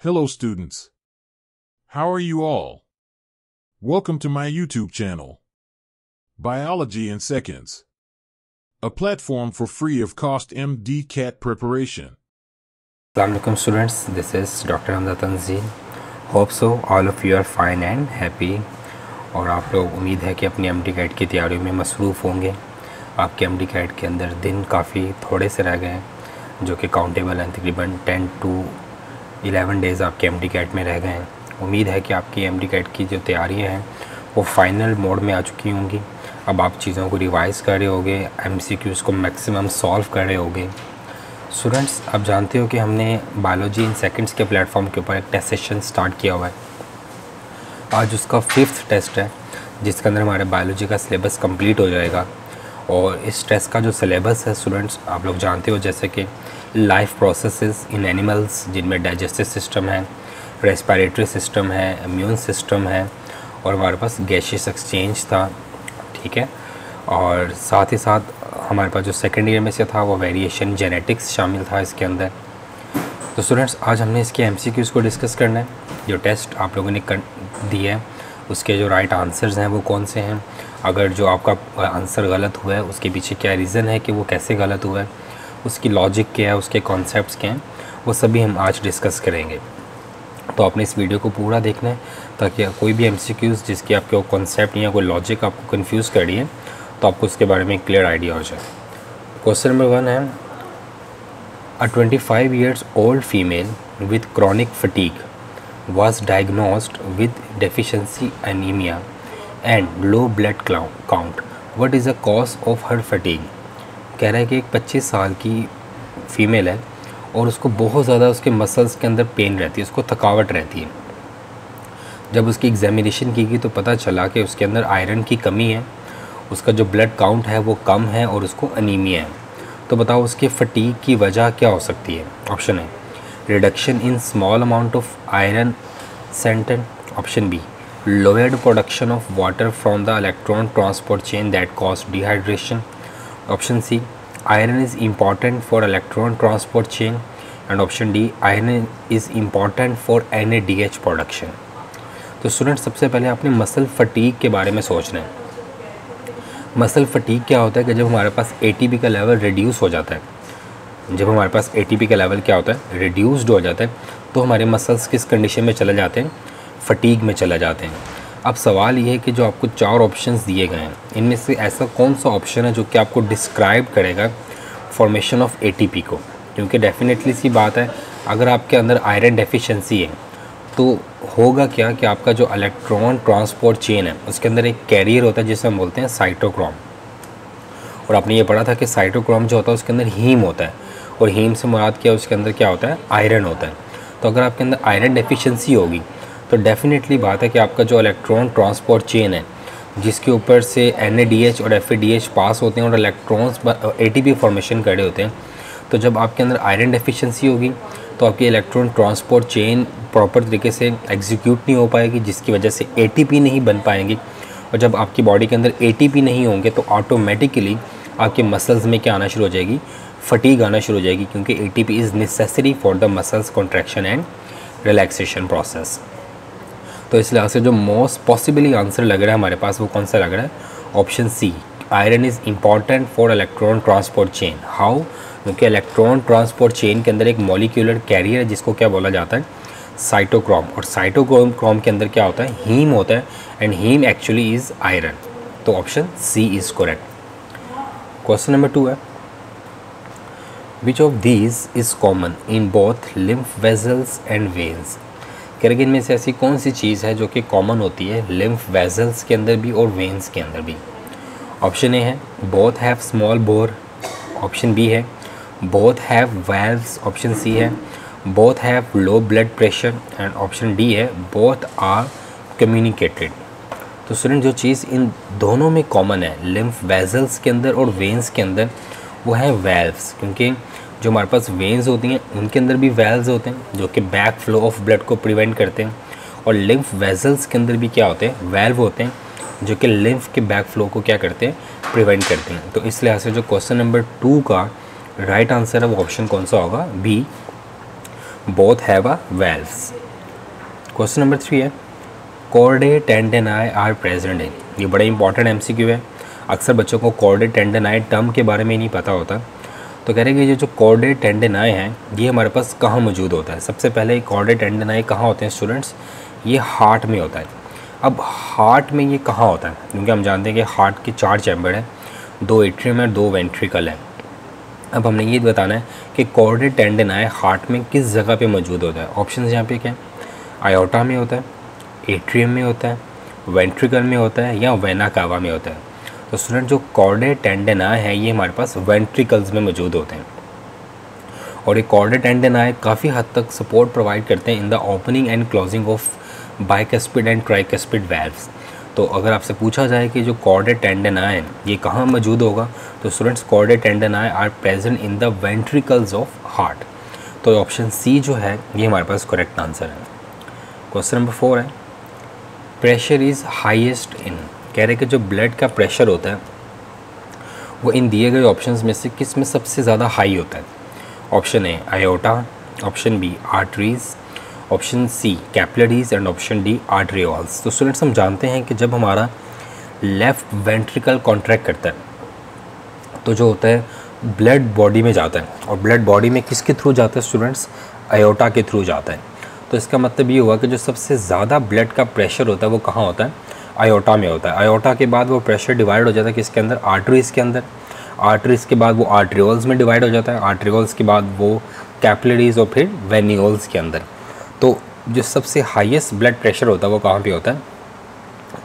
Hello students. How are you all? Welcome to my YouTube channel, Biology in Seconds, a platform for free of cost MD-CAT preparation. Assalamualaikum students, this is Dr. Hamza Tanzeel. Hope so all of you are fine and happy. और आप लोग उम्मीद है कि अपनी MD-CAT की तैयारियों में मसरूफ़ होंगे। आपके MD-CAT के अंदर दिन काफ़ी थोड़े से रह गए हैं जो कि काउंटेबल हैं, तकरीबन 10 to 11 डेज़ आपके MD-CAT में रह गए हैं। उम्मीद है कि आपकी MD-CAT की जो तैयारियां हैं वो फाइनल मोड में आ चुकी होंगी। अब आप चीज़ों को रिवाइज़ कर रहे होगे, MCQs को मैक्सिमम सॉल्व कर रहे होगे। स्टूडेंट्स, आप जानते हो कि हमने बायोलॉजी इन सेकंड्स के प्लेटफॉर्म के ऊपर एक टेस्ट सेशन स्टार्ट किया हुआ है। आज उसका 5th टेस्ट है जिसके अंदर हमारे बायोलॉजी का सिलेबस कंप्लीट हो जाएगा। और इस टेस्ट का जो सिलेबस है स्टूडेंट्स, आप लोग जानते हो जैसे कि लाइफ प्रोसेसेस इन एनिमल्स, जिनमें डाइजेस्टिव सिस्टम है, रेस्पिरेटरी सिस्टम है, इम्यून सिस्टम है, और हमारे पास गैसियस एक्सचेंज था, ठीक है। और साथ ही साथ हमारे पास जो सेकेंड ईयर में से था वो वेरिएशन जेनेटिक्स शामिल था इसके अंदर। तो स्टूडेंट्स, आज हमने इसके MCQs को डिस्कस करना है। जो टेस्ट आप लोगों ने दिया है उसके जो राइट आंसर्स हैं वो कौन से हैं, अगर जो आपका आंसर गलत हुआ है उसके पीछे क्या रीज़न है कि वो कैसे गलत हुआ है, उसकी लॉजिक क्या है, उसके कॉन्सेप्ट्स क्या हैं, वो सभी हम आज डिस्कस करेंगे। तो आपने इस वीडियो को पूरा देखना है ताकि कोई भी MCQs जिसकी आपके कॉन्सेप्ट या कोई लॉजिक आपको कंफ्यूज कर रही है तो आपको उसके बारे में क्लियर आइडिया हो जाए। क्वेश्चन नंबर 1 है, अ 25 years old female with chronic fatigue was diagnosed with deficiency anemia and low blood count. What is the cause of her fatigue? कह रहा है कि एक 25 साल की फ़ीमेल है और उसको बहुत ज़्यादा उसके मसल्स के अंदर पेन रहती है, उसको थकावट रहती है। जब उसकी एग्जामिनेशन की गई तो पता चला कि उसके अंदर आयरन की कमी है, उसका जो ब्लड काउंट है वो कम है और उसको अनीमिया है। तो बताओ उसके फटीग की वजह क्या हो सकती है। ऑप्शन है reduction in small amount of iron content, option B lowered production of water from the electron transport chain that cause dehydration, option C iron is important for electron transport chain, and option D iron is important for NADH production। तो student, सबसे पहले आपने muscle fatigue के बारे में सोचना है। Muscle fatigue क्या होता है कि जब हमारे पास ATP का लेवल रिड्यूस हो जाता है, जब हमारे पास ATP का लेवल क्या होता है, रिड्यूस्ड हो जाता है, तो हमारे मसल्स किस कंडीशन में चले जाते हैं, फटीग में चले जाते हैं। अब सवाल ये है कि जो आपको 4 ऑप्शंस दिए गए हैं इनमें से ऐसा कौन सा ऑप्शन है जो कि आपको डिस्क्राइब करेगा फॉर्मेशन ऑफ ATP को, क्योंकि डेफिनेटली सी बात है अगर आपके अंदर आयरन डेफिशिएंसी है तो होगा क्या कि आपका जो इलेक्ट्रॉन ट्रांसपोर्ट चेन है उसके अंदर एक कैरियर होता है जिसे हम बोलते हैं साइटोक्रोम। और आपने ये पढ़ा था कि साइटोक्रोम जो होता है उसके अंदर हीम होता है, और हीम से मुराद क्या, उसके अंदर क्या होता है, आयरन होता है। तो अगर आपके अंदर आयरन डेफिशिएंसी होगी तो डेफिनेटली बात है कि आपका जो इलेक्ट्रॉन ट्रांसपोर्ट चेन है जिसके ऊपर से NADH और FADH पास होते हैं और इलेक्ट्रॉन्स ATP फॉर्मेशन कर रहे होते हैं, तो जब आपके अंदर आयरन डेफिशिएंसी होगी तो आपकी इलेक्ट्रॉन ट्रांसपोर्ट चेन प्रॉपर तरीके से एग्जीक्यूट नहीं हो पाएगी, जिसकी वजह से ATP नहीं बन पाएंगी। और जब आपकी बॉडी के अंदर ATP नहीं होंगे तो ऑटोमेटिकली आपके मसल्स में क्या आना शुरू हो जाएगी, फटीग आना शुरू हो जाएगी, क्योंकि ATP is necessary for the muscles contraction and relaxation process. तो इस लिहाज से जो मोस्ट पॉसिबली आंसर लग रहा है हमारे पास वो कौन सा लग रहा है, option C, iron is important for electron transport chain. How, क्योंकि इलेक्ट्रॉन ट्रांसपोर्ट चेन के अंदर एक मॉलिक्यूलर कैरियर है जिसको क्या बोला जाता है, साइटोक्रोम, और साइटोक्रोम के अंदर क्या होता है, हीम होता है, and heme actually is iron. तो option C is correct. Question number 2 है, which of these is common in both lymph vessels and veins. करेंगे इनमें से ऐसी कौन सी चीज़ है जो कि कॉमन होती है लिम्फ वेजल्स के अंदर भी और वेन्स के अंदर भी। ऑप्शन ए है both have small bore, option B है both have valves, option C है both have low blood pressure, and option D है बोथ आर कम्युनिकेटेड। तो स्टूडेंट, जो चीज़ इन दोनों में कॉमन है लिम्फ वेजल्स के अंदर और वेन्स के अंदर वो है वाल्व्स, क्योंकि जो हमारे पास वेन्स होती हैं उनके अंदर भी वेल्व्स होते हैं जो कि बैक फ्लो ऑफ ब्लड को प्रिवेंट करते हैं, और लिम्फ वेजल्स के अंदर भी क्या होते हैं, वेल्व होते हैं जो कि लिम्फ के बैक फ्लो को क्या करते हैं, प्रिवेंट करते हैं। तो इस लिहाज से जो क्वेश्चन नंबर 2 का राइट आंसर है वो ऑप्शन कौन सा होगा, B, both have a valves. Question number 3 है chordae tendineae are present in. ये बड़ा इंपॉर्टेंट एमसीक्यू है। अक्सर बच्चों को कॉर्डेट टेंडेनाई टर्म के बारे में नहीं पता होता। तो कह रहे हैं कि ये जो कॉर्डेट टेंडेनाई है ये हमारे पास कहाँ मौजूद होता है। सबसे पहले कॉर्डेट टेंडेनाई कहाँ होते हैं स्टूडेंट्स, ये हार्ट में होता है। अब हार्ट में ये कहाँ होता है, क्योंकि हम जानते हैं कि हार्ट के 4 चैम्बर हैं, 2 एट्रियम है, 2 वेंट्रिकल है। अब हमने ये बताना है कि कॉर्डेट टेंडेनाई हार्ट में किस जगह पे मौजूद होता है। ऑप्शन यहाँ पे क्या है, आयोटा में होता है, एट्रियम में होता है, वेंट्रिकल में होता है या वेना कावा में होता है। तो स्टूडेंट जो कॉर्डेट टेंडेनाई है ये हमारे पास वेंट्रिकल्स में मौजूद होते हैं। और ये कॉर्डेट टेंडेनाई काफ़ी हद तक सपोर्ट प्रोवाइड करते हैं in the opening and closing of bicuspid and tricuspid valves. तो अगर आपसे पूछा जाए कि जो कॉर्डेट टेंडेनाई है ये कहाँ मौजूद होगा, तो students chordae tendineae are present in the ventricles of heart. तो ऑप्शन सी जो है ये हमारे पास करेक्ट आंसर है। क्वेश्चन नंबर 4 है प्रेशर इज़ हाईएस्ट इन। कह रहे कि जो ब्लड का प्रेशर होता है वो इन दिए गए ऑप्शंस में से किस में सबसे ज़्यादा हाई होता है। Option A aorta, option B arteries, option C capillaries and option D arterioles. तो स्टूडेंट्स हम जानते हैं कि जब हमारा लेफ़्ट वेंट्रिकल कॉन्ट्रैक्ट करता है तो जो होता है ब्लड बॉडी में जाता है, और ब्लड बॉडी में किसके थ्रू जाता है स्टूडेंट्स, आयोटा के थ्रू जाता है। तो इसका मतलब ये हुआ कि जो सबसे ज़्यादा ब्लड का प्रेशर होता है वो कहाँ होता है, आयोटा में होता है। आयोटा के बाद वो प्रेशर डिवाइड हो जाता है किसके अंदर, आर्टरीज़ के अंदर। आर्टरीज़ के बाद वो आर्टरियोल्स में डिवाइड हो जाता है, आर्टरियोल्स के बाद वो कैपिलरीज और फिर वेन्यूल्स के अंदर। तो जो सबसे हाईएस्ट ब्लड प्रेशर होता है वो कहाँ पे होता है,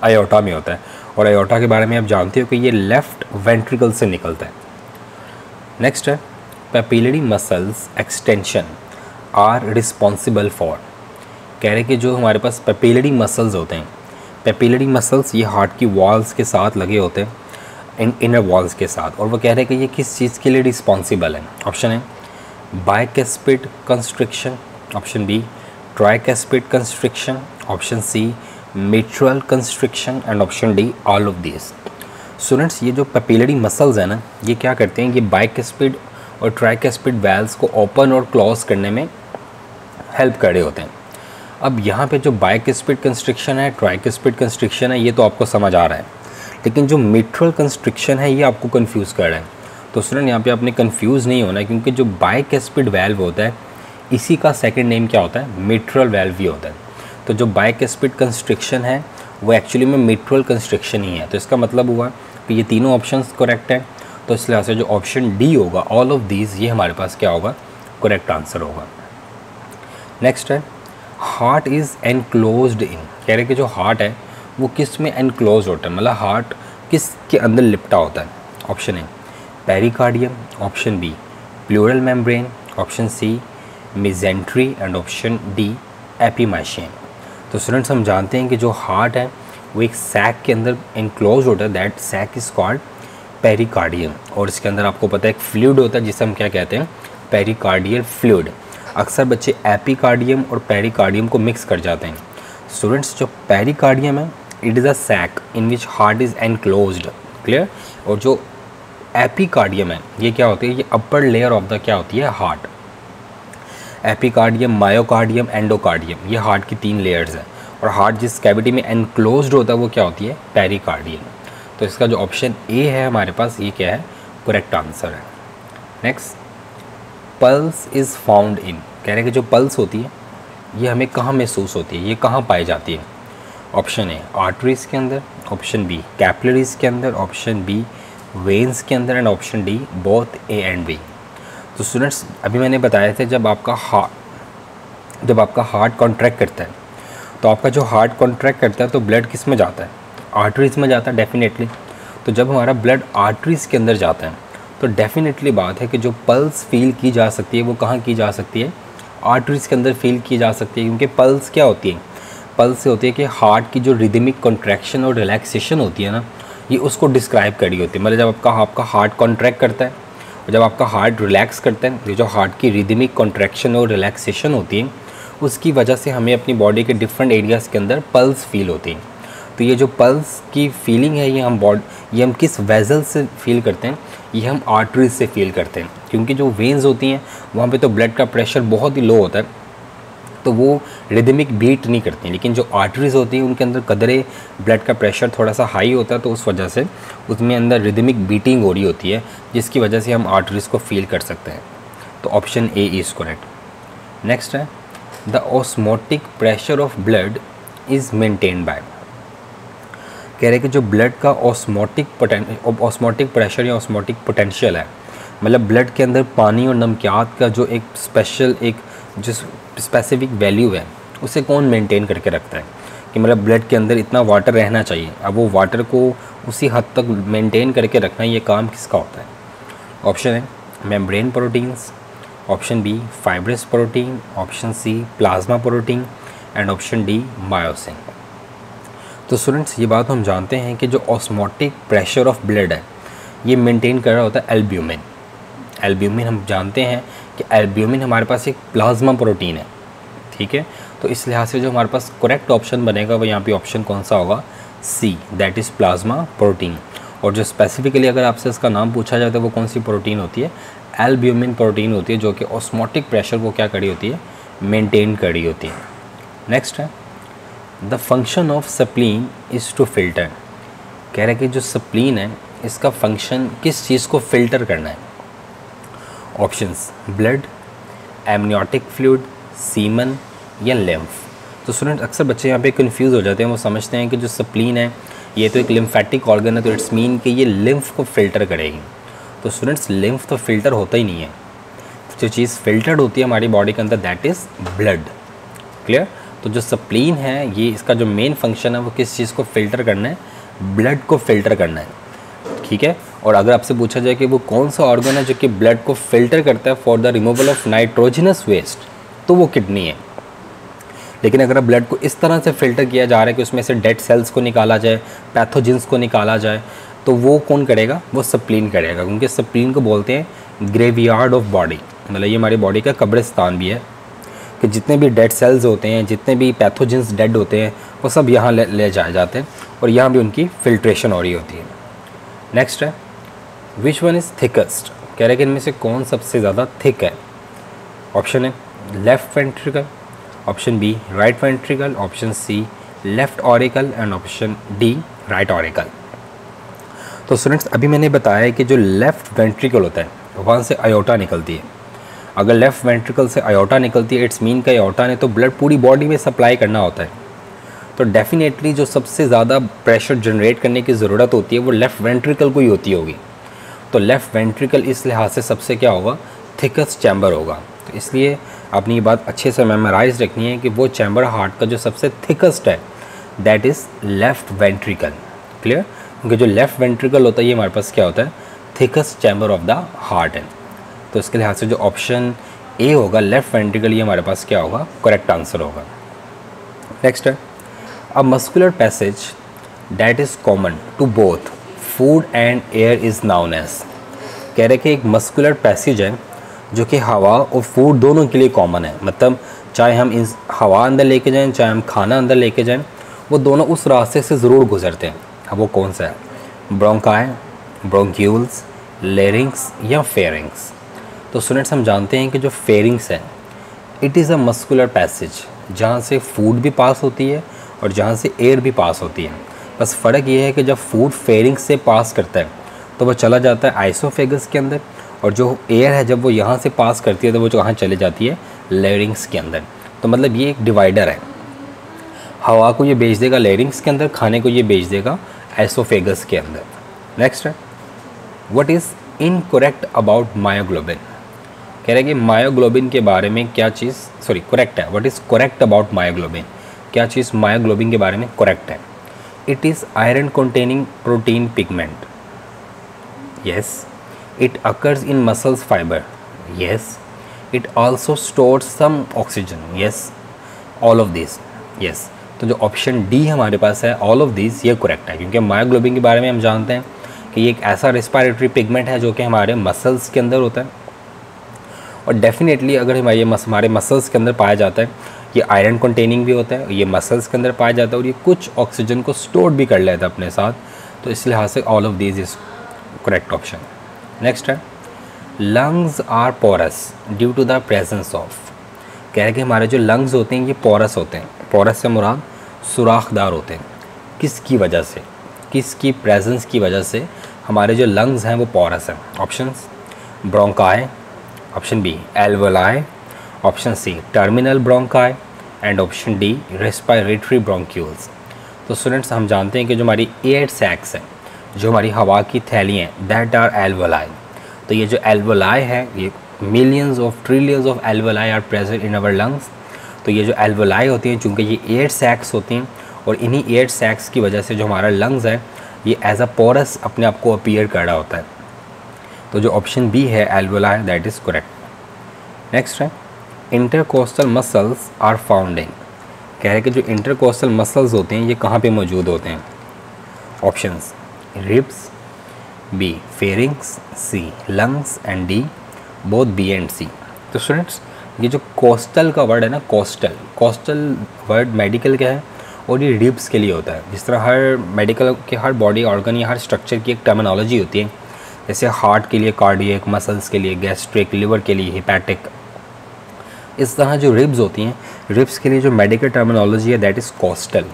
आयोटा में होता है। और आयोटा के बारे में आप जानते हो कि ये लेफ़्ट वेंट्रिकल से निकलता है। नेक्स्ट है papillary muscles extension are responsible for. कह रहे कि जो हमारे पास पेपिलरी मसल्स होते हैं, पेपिलरी मसल्स ये हार्ट की वॉल्स के साथ लगे होते हैं, इनर वॉल्स के साथ। और वो कह रहे हैं कि ये किस चीज़ के लिए रिस्पॉन्सिबल है। ऑप्शन है bicuspid constriction, option B tricuspid constriction, option C mitral constriction and option D all of this. Students ये जो पेपिलरी मसल्स हैं ना ये क्या करते हैं, ये बाइकस्पिड और ट्राइकस्पिड वैल्व्स को ओपन और क्लोज करने में हेल्प कर रहे होते हैं। अब यहाँ पे जो बाइकस्पिड कंस्ट्रिक्शन है, ट्राइकस्पिड कंस्ट्रिक्शन है, ये तो आपको समझ आ रहा है, लेकिन जो मिट्रल कंस्ट्रिक्शन है ये आपको कंफ्यूज कर रहा है। तो स्टूडेंट यहाँ पे आपने कंफ्यूज नहीं होना है, क्योंकि जो बाइकस्पिड वैल्व होता है इसी का सेकंड नेम क्या होता है, मिट्रल वैल्व ही होता है। तो जो बाइकस्पिड कंस्ट्रिक्शन है वो एक्चुअली में मिट्रल कंस्ट्रिक्शन ही है। तो इसका मतलब हुआ कि ये तीनों ऑप्शंस करेक्ट हैं। तो इस लिहाज से जो ऑप्शन डी होगा ऑल ऑफ दीज ये हमारे पास क्या होगा, करेक्ट आंसर होगा। नेक्स्ट है हार्ट इज़ एनक्लोज्ड इन। कह रहे कि जो हार्ट है वो किस में एनक्लोज होता है, मतलब हार्ट किस के अंदर लिपटा होता है। ऑप्शन है pericardium, option B pleural membrane, option C mesentery and option D epimysium. तो स्टूडेंट्स हम जानते हैं कि जो हार्ट है वो एक सैक के अंदर एनक्लोज होता है, that sac is called pericardium. और इसके अंदर आपको पता है एक फ्लूइड होता है जिसे हम क्या कहते हैं, पेरिकार्डियल फ्लूइड। अक्सर बच्चे एपिकार्डियम और पेरिकार्डियम को मिक्स कर जाते हैं। स्टूडेंट्स जो पेरिकार्डियम है it is a sac in which heart is enclosed, clear. और जो एपिकार्डियम है ये क्या होती है, ये अपर लेयर ऑफ द क्या होती है, हार्ट। एपिकार्डियम, मायोकार्डियम, एंडोकार्डियम, ये हार्ट की 3 लेयर्स हैं। और हार्ट जिस कैविटी में एनक्लोज्ड होता है वो क्या होती है, पेरिकार्डियम। तो इसका जो ऑप्शन ए है हमारे पास ये क्या है, करेक्ट आंसर है। Next pulse is found in. कह रहे हैं कि जो पल्स होती है ये हमें कहाँ महसूस होती है, ये कहाँ पाई जाती है। ऑप्शन ए आर्टरीज़ के अंदर, ऑप्शन बी कैपिलरीज़ के अंदर, ऑप्शन बी वेन्स के अंदर and option D both A and B. तो स्टूडेंट्स अभी मैंने बताया था जब आपका हार्ट कॉन्ट्रैक्ट करता है तो आपका जो हार्ट कॉन्ट्रैक्ट करता है तो ब्लड किस में जाता है, आर्टरीज़ में जाता है डेफिनेटली। तो जब हमारा ब्लड आर्टरीज़ के अंदर जाता है तो डेफिनेटली बात है कि जो पल्स फील की जा सकती है वो कहाँ की जा सकती है, आर्टरीज़ के अंदर फील की जा सकती है। क्योंकि पल्स क्या होती है, पल्स से होती है कि हार्ट की जो रिदमिक कॉन्ट्रैक्शन और रिलैक्सेशन होती है ना ये उसको डिस्क्राइब करी होती है। मतलब जब आपका हार्ट कॉन्ट्रैक्ट करता है और जब आपका हार्ट रिलैक्स करता है, ये जो हार्ट की रिदमिक कॉन्ट्रैक्शन और रिलैक्सेशन होती है उसकी वजह से हमें अपनी बॉडी के डिफरेंट एरियाज़ के अंदर पल्स फील होती हैं। तो ये जो पल्स की फीलिंग है ये हम किस वेजल से फील करते हैं, ये हम आर्टरीज से फील करते हैं। क्योंकि जो वेन्स होती हैं वहाँ पे तो ब्लड का प्रेशर बहुत ही लो होता है तो वो रिदमिक बीट नहीं करती, लेकिन जो आर्टरीज होती हैं उनके अंदर कदरे ब्लड का प्रेशर थोड़ा सा हाई होता है, तो उस वजह से उसमें अंदर रिदमिक बीटिंग हो रही होती है, जिसकी वजह से हम आर्टरीज को फील कर सकते हैं। तो option A is correct. Next है the osmotic pressure of blood is maintained by. कह रहे कि जो ब्लड का ऑस्मोटिक प्रेशर या ऑस्मोटिक पोटेंशियल है, मतलब ब्लड के अंदर पानी और नमकियात का जो एक स्पेशल एक जो स्पेसिफिक वैल्यू है, उसे कौन मेंटेन करके रखता है कि मतलब ब्लड के अंदर इतना वाटर रहना चाहिए। अब वो वाटर को उसी हद तक मेंटेन करके रखना, ये काम किसका होता है? ऑप्शन है membrane proteins, option B fibrous protein, option C plasma protein and option D myosin. तो स्टूडेंट्स ये बात हम जानते हैं कि जो ऑस्मोटिक प्रेशर ऑफ ब्लड है ये मेंटेन कर रहा होता है एल्ब्यूमिन। एल्ब्यूमिन हम जानते हैं कि एल्ब्यूमिन हमारे पास एक प्लाज्मा प्रोटीन है, ठीक है। तो इस लिहाज से जो हमारे पास करेक्ट ऑप्शन बनेगा वो यहाँ पे ऑप्शन कौन सा होगा? सी, दैट इज़ प्लाज्मा प्रोटीन। और जो स्पेसिफिकली अगर आपसे इसका नाम पूछा जाए तो वो कौन सी प्रोटीन होती है? एल्ब्यूमिन प्रोटीन होती है, जो कि ऑस्मोटिक प्रेशर को क्या करी होती है? मेंटेन करी होती है। नेक्स्ट है the function of spleen is to filter. कह रहे हैं कि जो स्प्लीन है इसका फंक्शन किस चीज़ को फिल्टर करना है? Options blood, amniotic fluid, semen या लिम्फ। तो स्टूडेंट अक्सर बच्चे यहाँ पे कंफ्यूज हो जाते हैं, वो समझते हैं कि जो स्प्लीन है ये तो एक लिम्फेटिक ऑर्गन है, तो इट्स मीन कि ये लिम्फ को फिल्टर करेगी। तो स्टूडेंट्स लिम्फ तो फिल्टर होता ही नहीं है, जो चीज़ फिल्टर्ड होती है हमारी बॉडी के अंदर दैट इज़ ब्लड। क्लियर? तो जो स्प्लीन है ये इसका जो मेन फंक्शन है वो किस चीज़ को फिल्टर करना है? ब्लड को फिल्टर करना है, ठीक है। और अगर आपसे पूछा जाए कि वो कौन सा ऑर्गन है जो कि ब्लड को फिल्टर करता है for the removal of nitrogenous waste, तो वो किडनी है। लेकिन अगर ब्लड को इस तरह से फिल्टर किया जा रहा है कि उसमें से डेड सेल्स को निकाला जाए, पैथोजेंस को निकाला जाए, तो वो कौन करेगा? वो स्प्लीन करेगा, क्योंकि स्प्लीन को बोलते हैं ग्रेवयार्ड ऑफ बॉडी। मतलब ये हमारी बॉडी का कब्रिस्तान भी है कि जितने भी डेड सेल्स होते हैं, जितने भी पैथोजेंस डेड होते हैं, वो सब यहाँ ले जाए जाते हैं और यहाँ भी उनकी फिल्ट्रेशन हो रही होती है। नेक्स्ट है विच वन इज़ थिकेस्ट। कह रहे हैं कि इनमें से कौन सबसे ज़्यादा थिक है? ऑप्शन है left ventricle, option B right ventricle, option C left auricle and option D right auricle. तो स्टूडेंट्स अभी मैंने बताया कि जो लेफ़्ट वेंट्रिकल होता है वहाँ से आयोटा निकलती है। अगर लेफ़्ट वेंट्रिकल से आयोटा निकलती है इट्स मीन का आयोटा ने तो ब्लड पूरी बॉडी में सप्लाई करना होता है। तो डेफिनेटली जो सबसे ज़्यादा प्रेशर जनरेट करने की ज़रूरत होती है वो लेफ़्ट वेंट्रिकल को ही होती होगी। तो लेफ़्ट वेंट्रिकल इस लिहाज से सबसे क्या होगा? थिकेस्ट चैम्बर होगा। तो इसलिए आपने ये बात अच्छे से मेमोराइज रखनी है कि वो चैम्बर हार्ट का जो सबसे थिकेस्ट है that is left ventricle. Clear? क्योंकि जो लेफ़्ट वेंट्रिकल होता है ये हमारे पास क्या होता है? Thickest chamber of the heart है। तो इसके लिहाज से जो ऑप्शन ए होगा लेफ़्ट वेंट्रिकल, ये हमारे पास क्या होगा? करेक्ट आंसर होगा। नेक्स्ट है a muscular passage that is common to both food and air is known as. कह रहे कि एक मस्कुलर पैसेज है जो कि हवा और फूड दोनों के लिए कॉमन है। मतलब चाहे हम इस हवा अंदर लेके जाएं, चाहे हम खाना अंदर लेके जाएं, वो दोनों उस रास्ते से ज़रूर गुजरते हैं। अब वो कौन सा है? ब्रोंकाई, ब्रोंक्यूल्स, लेरिंग्स या फेरिंग्स। तो स्टूडेंट्स हम जानते हैं कि जो फेरिंग्स है it is a muscular passage जहाँ से फूड भी पास होती है और जहाँ से एयर भी पास होती है। बस फ़र्क ये है कि जब फूड फेरिंग्स से पास करता है तो वो चला जाता है आइसोफेगस के अंदर, और जो एयर है जब वो यहाँ से पास करती है तो वो जो कहाँ चले जाती है? लेरिंग्स के अंदर। तो मतलब ये एक डिवाइडर है, हवा को ये भेज देगा लेरिंग्स के अंदर, खाने को ये भेज देगा आइसोफेगस के अंदर। नेक्स्ट है what is incorrect about myoglobin. कह रहे हैं कि मायोग्लोबिन के बारे में क्या चीज़ करेक्ट है? What is correct about myoglobin, क्या चीज़ मायोग्लोबिन के बारे में करेक्ट है? It is iron containing protein pigment. Yes. It occurs in muscles fibre. Yes. It also stores some oxygen. Yes. All of this. Yes. तो जो option D हमारे पास है ऑल ऑफ दिस, ये करेक्ट है, क्योंकि मायोग्लोबिन के बारे में हम जानते हैं कि ये एक ऐसा रेस्पिरेटरी पिगमेंट है जो कि हमारे मसल्स के अंदर होता है। और डेफिनेटली अगर हमारे मसल्स के अंदर पाया जाता है, ये आयरन कंटेनिंग भी होता है, ये मसल्स के अंदर पाया जाता है और ये कुछ ऑक्सीजन को स्टोर भी कर लेता है अपने साथ। तो इस लिहाज से all of these is correct option. Next है lungs are porous due to the presence of. कह रहे हैं कि हमारे जो लंग्स होते हैं ये पोरस होते हैं। पोरस से मुराद सुराखदार होते हैं। किसकी वजह से, किसकी प्रेजेंस की वजह से हमारे जो लंग्स हैं वो पोरस हैं? Options bronchi, option B alveoli, option C terminal bronchi and option D respiratory bronchioles. तो स्टूडेंट्स हम जानते हैं कि जो हमारी एयर सैक्स है, जो हमारी हवा की थैलियाँ हैं, दैट आर एल्वोलाई। तो ये जो एल्वोलाई है, ये millions of trillions of alveoli are present in our lungs. तो ये जो एल्वोलाई होती हैं, चूँकि ये एयर सैक्स होती हैं और इन्हीं एयर सैक्स की वजह से जो हमारा लंग्स है ये एज अ पोरस अपने आप को अपीयर कर रहा होता है। तो जो ऑप्शन बी है alveoli, that is correct. Next है intercostal muscles are found in. कह रहे हैं कि जो इंटरकोस्टल मसल्स होते हैं ये कहाँ पे मौजूद होते हैं? Options ribs, B pharynx, C lungs and D both B and C. तो स्टूडेंट्स ये जो कोस्टल का वर्ड है ना, कोस्टल वर्ड मेडिकल का है और ये रिब्स के लिए होता है। जिस तरह हर मेडिकल के हर बॉडी ऑर्गन या हर स्ट्रक्चर की एक टर्मिनोलॉजी होती है, जैसे हार्ट के लिए कार्डियक, मसल्स के लिए गैस्ट्रिक, लिवर के लिए हिपैटिक, इस तरह जो रिब्स होती हैं, रिब्स के लिए जो मेडिकल टर्मिनोलॉजी है दैट इज़ कोस्टल।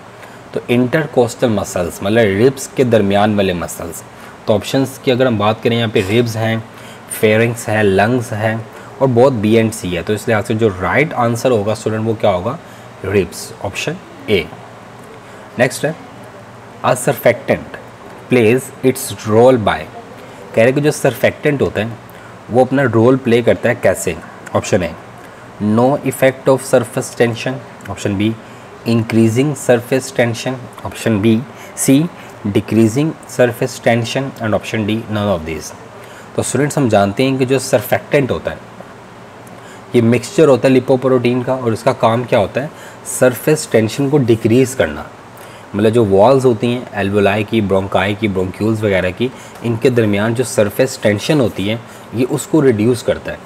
तो इंटरकोस्टल मसल्स मतलब रिब्स के दरमियान वाले मसल्स। तो ऑप्शंस की अगर हम बात करें, यहाँ पे रिब्स हैं, फेरिंग्स हैं, लंग्स हैं और बहुत बी एंड सी है। तो इस लिहाज से जो राइट आंसर होगा स्टूडेंट वो क्या होगा? Ribs, option A. नेक्स्ट है a surfactant plays its role by. कह रहे कि जो सर्फेक्टेंट होता है वो अपना रोल प्ले करता है कैसे? Option A no effect of surface tension, option B increasing surface tension, option B C decreasing surface tension and option D none of this. तो स्टूडेंट्स हम जानते हैं कि जो सर्फेक्टेंट होता है ये मिक्सचर होता है लिपोप्रोटीन का और इसका काम क्या होता है? सरफेस टेंशन को डिक्रीज़ करना। मतलब जो वॉल्स होती हैं एल्वोलाई की, ब्रोंकाई की, ब्रोंक्यूल्स वगैरह की, इनके दरमियान जो सरफेस टेंशन होती है ये उसको रिड्यूस करता है।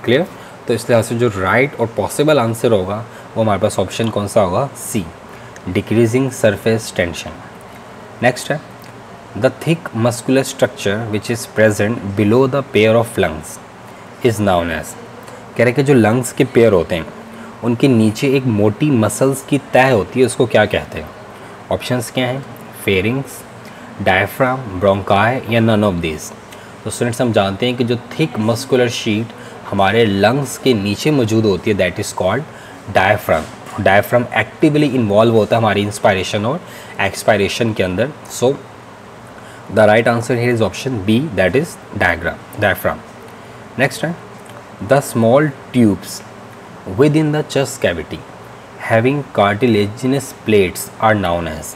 क्लियर? तो इस लिहाज से जो राइट और पॉसिबल आंसर होगा वो हमारे पास ऑप्शन कौन सा होगा? C decreasing surface tension. Next है the thick muscular structure which is present below the pair of lungs is known as. कह रहे कि जो लंग्स के पेयर होते हैं उनके नीचे एक मोटी मसल्स की तह होती है, उसको क्या कहते हैं? ऑप्शंस क्या हैं? फेरिंग्स, डायफ्राम, ब्रोंकाई या नन ऑफ दिस। तो स्टूडेंट्स हम जानते हैं कि जो थिक मस्कुलर शीट हमारे लंग्स के नीचे मौजूद होती है that is called diaphragm. Diaphragm actively involve होता है हमारी इंस्पायरेशन और एक्सपायरेशन के अंदर। So the right answer here is option B, that is diaphragm. Next है the small tubes within the chest cavity having cartilaginous plates are known as.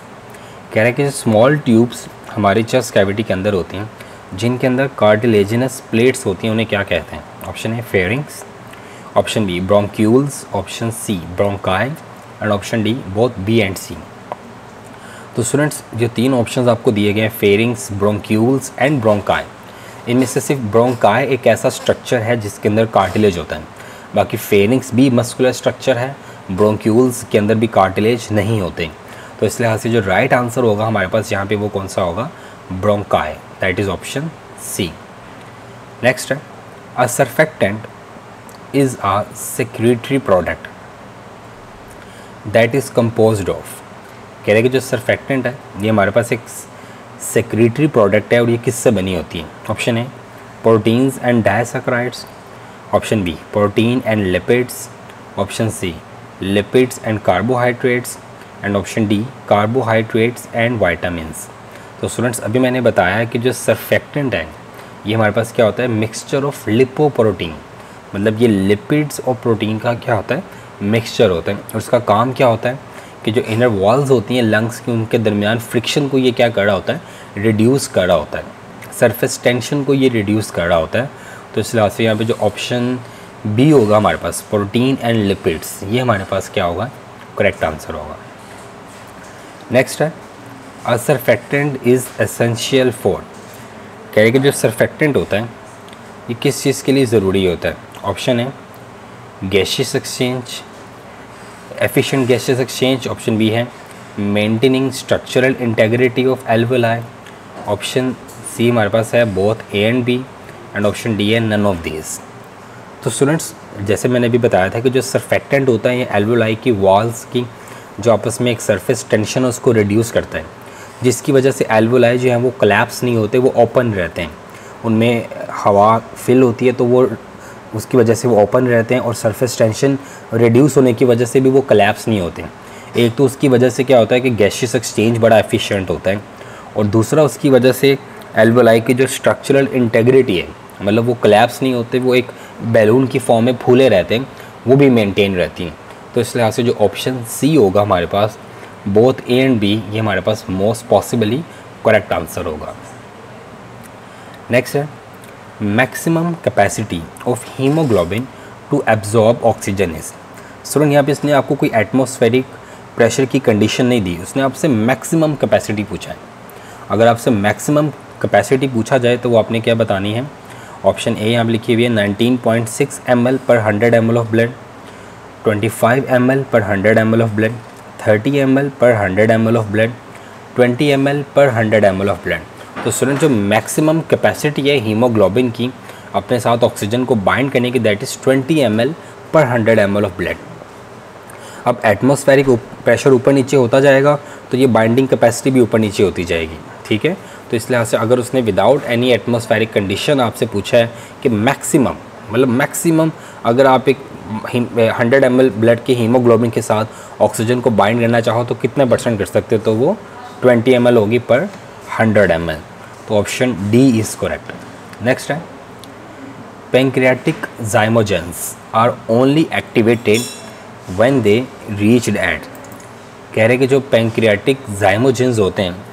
कह रहे हैं कि जो स्मॉल ट्यूब्स हमारी चेस्ट कैविटी के अंदर होती हैं जिनके अंदर कार्टिलेजिनस प्लेट्स होती हैं उन्हें क्या कहते हैं? ऑप्शन है pharynx, option B bronchioles, option C bronchi and option D both B and C. तो स्टूडेंट्स जो तीन ऑप्शंस आपको दिए गए हैं फेरिंग्स, ब्रोंक्यूल्स एंड ब्रोंकाई, इनमें से सिर्फ ब्रोंकाई एक ऐसा स्ट्रक्चर है जिसके अंदर कार्टिलेज होता है। बाकी फेरिंग्स भी मस्कुलर स्ट्रक्चर है, ब्रोंक्यूल्स के अंदर भी कार्टिलेज नहीं होते। तो इस लिहाज से जो राइट आंसर होगा हमारे पास यहाँ पे वो कौन सा होगा? Bronchi, that is option C. Next है a surfactant is a secretory product that is composed of. कह रहे कि जो सर्फेक्टेंट है ये हमारे पास एक सेक्रेटरी प्रोडक्ट है और ये किससे बनी होती है? Option A proteins and disaccharides, option B protein and lipids, option C lipids and carbohydrates and option D carbohydrates and vitamins. तो स्टूडेंट्स अभी मैंने बताया कि जो सर्फेक्टेंट है ये हमारे पास क्या होता है? Mixture of lipoprotein. मतलब ये लिपिड्स और प्रोटीन का क्या होता है? मिक्सचर होता है। और उसका काम क्या होता है कि जो इनर वॉल्स होती हैं लंग्स की उनके दरमियान फ्रिक्शन को ये क्या कर रहा होता है? रिड्यूस कर रहा होता है। सरफेस टेंशन को ये रिड्यूस कर रहा होता है। तो इस लिहाज से यहाँ पे जो ऑप्शन बी होगा हमारे पास प्रोटीन एंड लिपिड्स, ये हमारे पास क्या होगा? करेक्ट आंसर होगा। नेक्स्ट है a surfactant is essential for. कह रहे कि जो सर्फेक्टेंट होता है ये किस चीज़ के लिए ज़रूरी होता है? ऑप्शन है gaseous exchange, efficient gaseous exchange, option B है maintaining structural integrity of alveoli, option C हमारे पास है both A and B and option D है नन ऑफ दीज। तो स्टूडेंट्स जैसे मैंने अभी बताया था कि जो सरफेक्टेंट होता है ये एल्वोलाई की वॉल्स की जो आपस में एक सरफेस टेंशन है उसको रिड्यूस करता है, जिसकी वजह से एल्वोलाई जो है वो कोलैप्स नहीं होते, वो ओपन रहते हैं, उनमें हवा फिल होती है तो वो उसकी वजह से वो ओपन रहते हैं और सरफेस टेंशन रिड्यूस होने की वजह से भी वो कोलैप्स नहीं होते। एक तो उसकी वजह से क्या होता है कि गैसियस एक्सचेंज बड़ा एफिशिएंट होता है, और दूसरा उसकी वजह से एल्वोलाई की जो स्ट्रक्चरल इंटेग्रिटी है, मतलब वो कोलैप्स नहीं होते, वो एक बैलून की फॉर्म में फूले रहते हैं, वो भी मेंटेन रहती हैं। तो इस लिहाज से जो ऑप्शन सी होगा हमारे पास, बोथ ए एंड बी, ये हमारे पास मोस्ट पॉसिबली करेक्ट आंसर होगा। नेक्स्ट है maximum capacity of haemoglobin to absorb oxygen is. Student यहाँ पे इसने आपको कोई एटमॉस्फेरिक प्रेशर की कंडीशन नहीं दी, उसने आपसे मैक्सिमम कैपेसिटी पूछा है। अगर आपसे मैक्सिमम कैपेसिटी पूछा जाए तो वो आपने क्या बतानी है। ऑप्शन ए यहाँ पर लिखी हुई है 19.6 ml पर 100 ml ऑफ ब्लड, 25 ml पर 100 ml ऑफ ब्लड, 30 ml पर 100 ml ऑफ ब्लड, 20 ml पर 100 ml ऑफ ब्लड। तो स्टूडेंट जो मैक्सिमम कैपेसिटी है हीमोग्लोबिन की अपने साथ ऑक्सीजन को बाइंड करने की, दैट इज़ 20 ml पर 100 ml ऑफ ब्लड। अब एटमॉस्फेरिक प्रेशर ऊपर नीचे होता जाएगा तो ये बाइंडिंग कैपेसिटी भी ऊपर नीचे होती जाएगी, ठीक है। तो इस लिहाज से अगर उसने विदाउट एनी एटमॉस्फेरिक कंडीशन आपसे पूछा है कि मैक्सिमम, मतलब मैक्सिमम अगर आप एक 100 ml ब्लड के हीमोग्लोबिन के साथ ऑक्सीजन को बाइंड करना चाहो तो कितने % कर सकते हो, तो वो 20 ml होगी पर 100 ml। तो option D is correct. Next है pancreatic zymogens are only activated when they reached at. कह रहे कि जो पैंक्रियाटिक zymogens होते हैं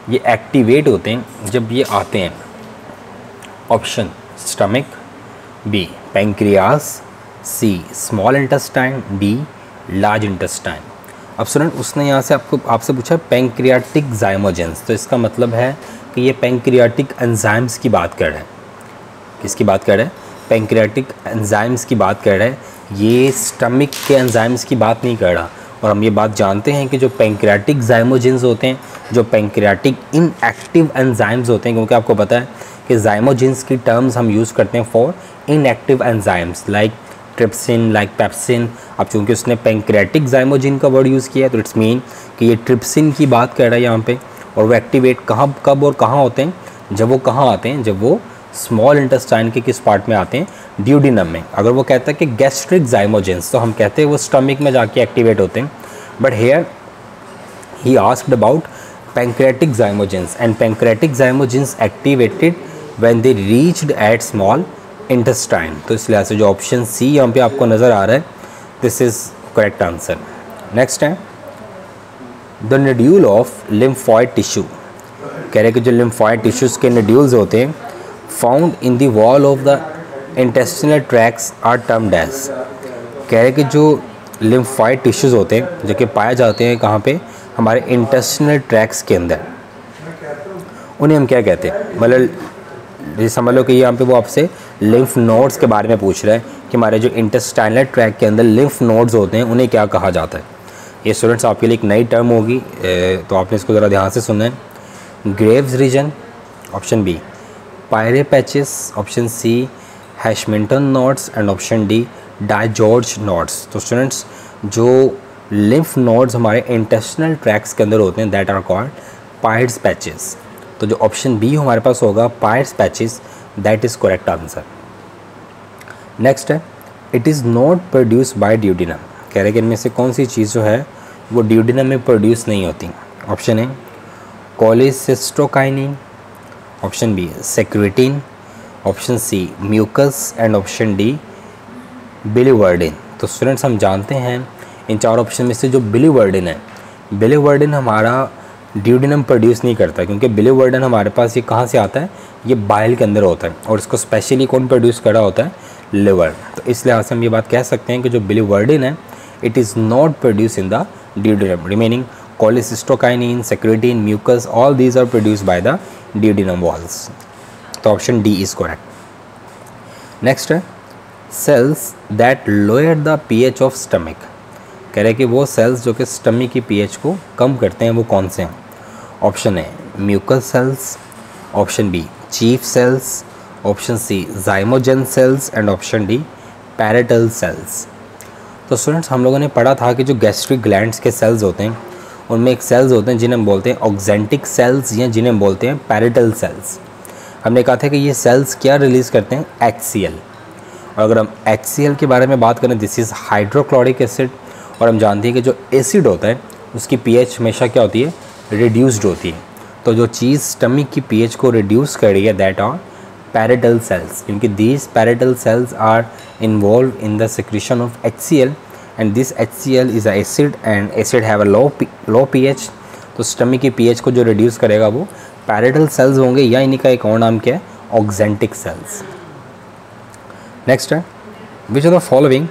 ये एक्टिवेट होते हैं जब ये आते हैं। Option stomach, B pancreas, C small intestine, D large intestine. अब स्टूडेंट उसने यहाँ से आपसे पूछा पैंक्रियाटिक zymogens, तो इसका मतलब है कि ये पैंक्रियाटिक एंजाइम्स की बात कर रहे हैं। किसकी बात कर रहे हैं? पैंक्रियाटिक एंजाइम्स की बात कर रहे हैं, ये स्टमक के एंजाइम्स की बात नहीं कर रहा। और हम ये बात जानते हैं कि जो पैंक्रियाटिक zymogens होते हैं, जो पैंक्रियाटिक इनएक्टिव एंजाइम्स होते हैं, क्योंकि आपको पता है कि zymogens की टर्म्स हम यूज़ करते हैं for inactive enzymes like trypsin, like pepsin. अब चूँकि उसने पैंक्रियाटिक zymogen का वर्ड यूज़ किया तो इट्स मीन कि ये ट्रिप्सिन की बात कर रहा है यहाँ पे। और वो एक्टिवेट कब और कहाँ होते हैं? जब वो कहाँ आते हैं? जब वो स्मॉल इंटेस्टाइन के किस पार्ट में आते हैं? ड्यूडिनम में। अगर वो कहता है कि गैस्ट्रिक zymogens तो हम कहते हैं वो स्टमक में जाके एक्टिवेट होते हैं। But here he asked about pancreatic zymogens and pancreatic zymogens activated when they reached eight small intestine. तो इस लिहाज से जो ऑप्शन सी यहाँ पे आपको नज़र आ रहा है, this is correct answer. Next है the nodule of lymphoid tissue. कह रहे कि जो लिम्फॉइड टिश्यूज़ के नोड्यूल्स होते हैं found in the wall of the intestinal tracts are termed as. कह रहे कि जो लिम्फॉइड टिश्यूज़ होते हैं जो कि पाए जाते हैं कहाँ पे? हमारे इंटेस्टिनल ट्रैक्ट्स के अंदर, उन्हें हम क्या कहते हैं? मतलब ये समझ लो कि यहाँ पे वो आपसे लिम्फ नोड्स के बारे में पूछ रहा है कि हमारे जो इंटेस्टाइनल ट्रैक्ट के अंदर लिम्फ नोड्स होते हैं उन्हें क्या कहा जाता है। ये स्टूडेंट्स आपके लिए एक नई टर्म होगी, तो आपने इसको ज़रा ध्यान से सुनना है। Graves region, option B Peyer patches, option C Hashminton nodes and option D DiGeorge nodes. तो स्टूडेंट्स जो लिम्फ नोड्स हमारे इंटेस्टिनल ट्रैक्ट्स के अंदर होते हैं that are called Peyer's patches. तो जो ऑप्शन बी हमारे पास होगा Peyer's patches, that is correct answer. Next है it is not produce by duodenum. कह रहे कि इनमें से कौन सी चीज़ जो है वो ड्यूडिनम में प्रोड्यूस नहीं होती। Option A cholecystokinin, option B secretin, option C mucus and option D biliverdin. तो स्टूडेंट्स हम जानते हैं इन चार ऑप्शन में से जो बिलीवर्डिन है, बिलीवर्डिन हमारा ड्यूडिनम प्रोड्यूस नहीं करता, क्योंकि बिलीवर्डिन हमारे पास ये कहाँ से आता है? ये बाइल के अंदर होता है और इसको स्पेशली कौन प्रोड्यूस कर रहा होता है? लिवर। तो इस लिहाज से हम ये बात कह सकते हैं कि जो बिलीवर्डिन है it is not produce in the duodenum. Remaining cholecystokinin, secretin, mucus, all these are produce by the duodenum walls. तो option D is correct. Next है cells that lower the pH of stomach. कह रहे कि वो sales जो कि stomach की pH को कम करते हैं वो कौन से हैं? Option A mucous cells, option B chief cells, option C zymogen cells and option D parietal cells. तो स्टूडेंट्स हम लोगों ने पढ़ा था कि जो गैस्ट्रिक ग्लैंड्स के सेल्स होते हैं उनमें एक सेल्स होते हैं जिन्हें हम बोलते हैं ऑक्जेंटिक सेल्स या जिन्हें हम बोलते हैं पैरेटल सेल्स। हमने कहा था कि ये सेल्स क्या रिलीज़ करते हैं, HCl। और अगर हम HCl के बारे में बात करें, दिस इज़ हाइड्रोक्लोरिक एसिड। और हम जानते हैं कि जो एसिड होता है उसकी pH हमेशा क्या होती है, रिड्यूस्ड होती है। तो जो चीज़ स्टमक की pH को रिड्यूस कर रही है दैट आर पैरेटल सेल्स, क्योंकि these parietal cells are involve in the secretion of HCl and this HCl is a acid and acid have a low pH। तो स्टमक की pH को जो रिड्यूस करेगा वो पैरेटल सेल्स होंगे, या इन्हीं का एक और नाम क्या है, ऑक्जेंटिक सेल्स। नेक्स्ट है, which of the following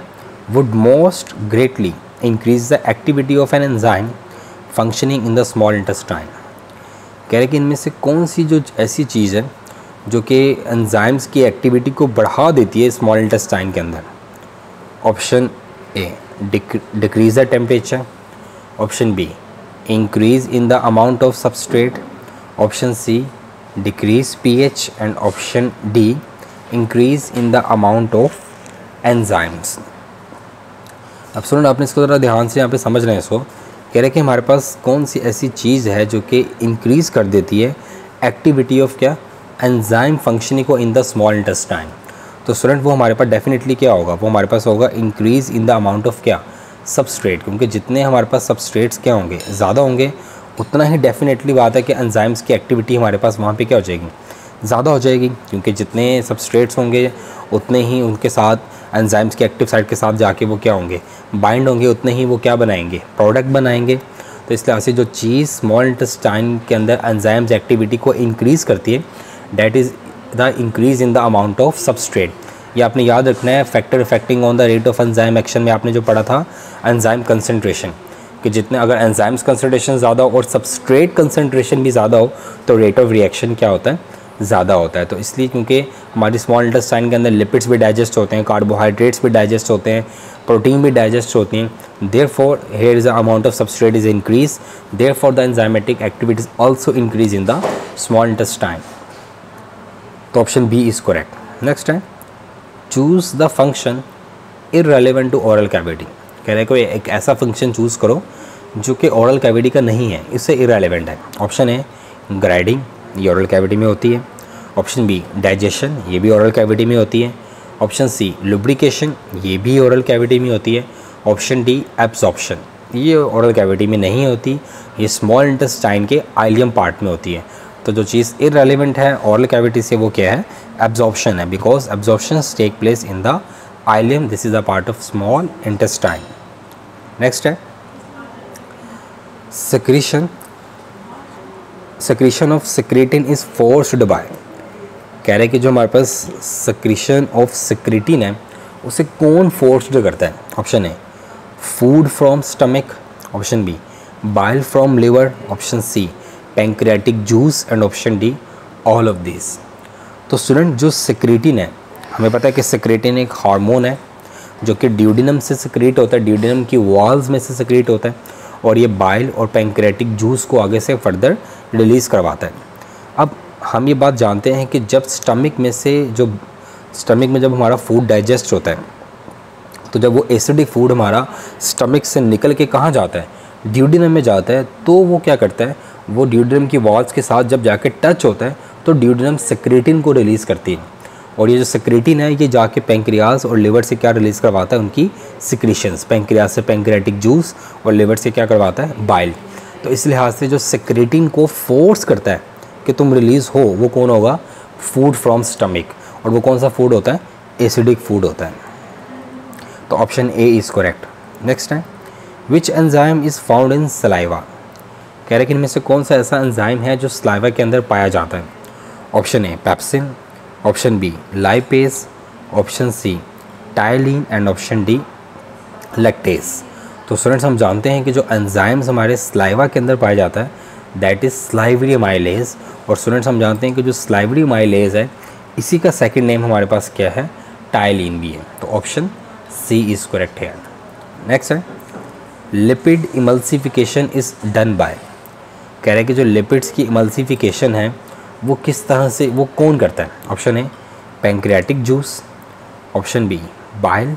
would most greatly increase the activity of an enzyme functioning in the small intestine. कह रहे कि इनमें से कौन सी जो ऐसी चीज़ है जो कि एंजाइम्स की एक्टिविटी को बढ़ा देती है स्मॉल इंटेस्टाइन के अंदर। Option A, decrease the temperature. Option B, increase in the amount of substrate. Option C, decrease pH and option D, increase in the amount of enzymes. अब सुनो, आपने इसको ज़रा ध्यान से यहाँ पे समझ रहे हैं इसको। कह रहे कि हमारे पास कौन सी ऐसी चीज़ है जो कि इंक्रीज़ कर देती है एक्टिविटी ऑफ क्या, एंजाइम फंक्शनिंग को इन द स्मॉल इंटेस्टाइन। तो स्टूडेंट वो हमारे पास डेफिनेटली क्या होगा, वो हमारे पास होगा increase in the amount of क्या, सबस्ट्रेट। क्योंकि जितने हमारे पास सबस्ट्रेट्स क्या होंगे, ज़्यादा होंगे, उतना ही डेफिनेटली बात है कि एंजाइम्स की एक्टिविटी हमारे पास वहाँ पे क्या हो जाएगी, ज़्यादा हो जाएगी। क्योंकि जितने सबस्ट्रेट्स होंगे उतने ही उनके साथ एंजाइम्स के एक्टिव साइट के साथ जाके वो क्या होंगे, बाइंड होंगे, उतने ही वो क्या बनाएंगे, प्रोडक्ट बनाएंगे। तो इस लिहाज से जो चीज़ स्मॉल इंटेस्टाइन के अंदर एंजाइम्स एक्टिविटी को इंक्रीज़ करती है that is the increase in the amount of substrate. ये आपने याद रखना है, factor affecting on the rate of enzyme action में आपने जो पढ़ा था एंजाइम कंसंट्रेशन, कि जितने अगर एंजाइम्स कंसंट्रेशन ज़्यादा हो और सबस्ट्रेट कंसंट्रेशन भी ज़्यादा हो तो रेट ऑफ रिएक्शन क्या होता है, ज़्यादा होता है। तो इसलिए क्योंकि हमारी स्मॉल इंटेस्टाइन के अंदर लिपिड्स भी डाइजेस्ट होते हैं, कार्बोहाइड्रेट्स भी डाइजेस्ट होते हैं, प्रोटीन भी डाइजेस्ट होती हैं, therefore here is the amount of substrate is increase, therefore the enzymatic activity is also increase in the small intestine. तो option B is correct. Next है, choose the function irrelevant to oral cavity. कह रहे हैं कोई एक ऐसा function choose करो जो कि ओरल कैविटी का नहीं है, इससे इररेलेवेंट है। ऑप्शन ए, ग्राइडिंग, ये ओरल कैविटी में होती है। ऑप्शन बी, डाइजेशन, ये भी ओरल कैविटी में होती है। ऑप्शन सी, लुब्रिकेशन, ये भी ओरल कैविटी में होती है। ऑप्शन डी, एब्जॉर्प्शन, ये ओरल कैविटी में नहीं होती, ये स्मॉल इंटेस्टाइन के आइलियम पार्ट में होती है। तो जो चीज़ इररेलेवेंट है ओरल कैविटी से वो क्या है, एब्जॉर्प्शन है, because absorption take place in the ileum, this is a part of small intestine. Next है, secretion of secretin is forced by। कह रहे कि जो हमारे पास secretion of secretin है उसे कौन फोर्स्ड करता है। Option A, food from stomach. Option B, bile from liver. Option C, pancreatic juice and option D, all of this. तो स्टूडेंट जो secretin है, हमें पता है कि secretin एक हार्मोन है जो कि ड्यूडिनम से सिक्रीट होता है, ड्यूडिनम की वॉल्स में से सिक्रीट होता है और ये बाइल और पैंक्रियाटिक जूस को आगे से फर्दर रिलीज़ करवाता है। अब हम ये बात जानते हैं कि जब स्टमक में जब हमारा फूड डाइजेस्ट होता है तो जब वो एसिडिक फूड हमारा स्टमक से निकल के कहाँ जाता है, ड्यूडिनम में जाता है, तो वो क्या करता है, वो ड्यूडिनम की वॉल्स के साथ जब जाके टच होता है तो ड्यूडिनम सेक्रेटिन को रिलीज़ करती है और ये जो सेक्रेटिन है ये जाके पैंक्रियाज और लिवर से क्या रिलीज़ करवाता है, उनकी सिक्रीशंस। पैंक्रियाज से पैंक्रियाटिक जूस और लिवर से क्या करवाता है, बाइल। तो इस लिहाज से जो सेक्रेटिन को फोर्स करता है कि तुम रिलीज़ हो वो कौन होगा, फूड फ्रॉम स्टमक। और वो कौन सा फूड होता है, एसिडिक फूड होता है। तो option A is correct. Next है, which enzyme is found in saliva. कह रहे कि इनमें से कौन सा ऐसा एंजाइम है जो सलाइवा के अंदर पाया जाता है। Option A, pepsin. Option B, lipase. Option C, ptyalin and option D, lactase. तो स्टूडेंट्स हम जानते हैं कि जो एंजाइम्स हमारे सलाइवा के अंदर पाया जाता है दैट इज़ स्लाइवरी अमाइलेज। और स्टूडेंट्स हम जानते हैं कि जो स्लाइवरी अमाइलेज है इसी का सेकंड नेम हमारे पास क्या है, टाइलिन भी है। तो ऑप्शन सी इज़ करेक्ट है। नेक्स्ट है, lipid emulsification is done by. कह रहे हैं कि जो लिपिड्स की इमल्सिफिकेशन है वो किस तरह से, वो कौन करता है। Option A, pancreatic juice. Option B, bile,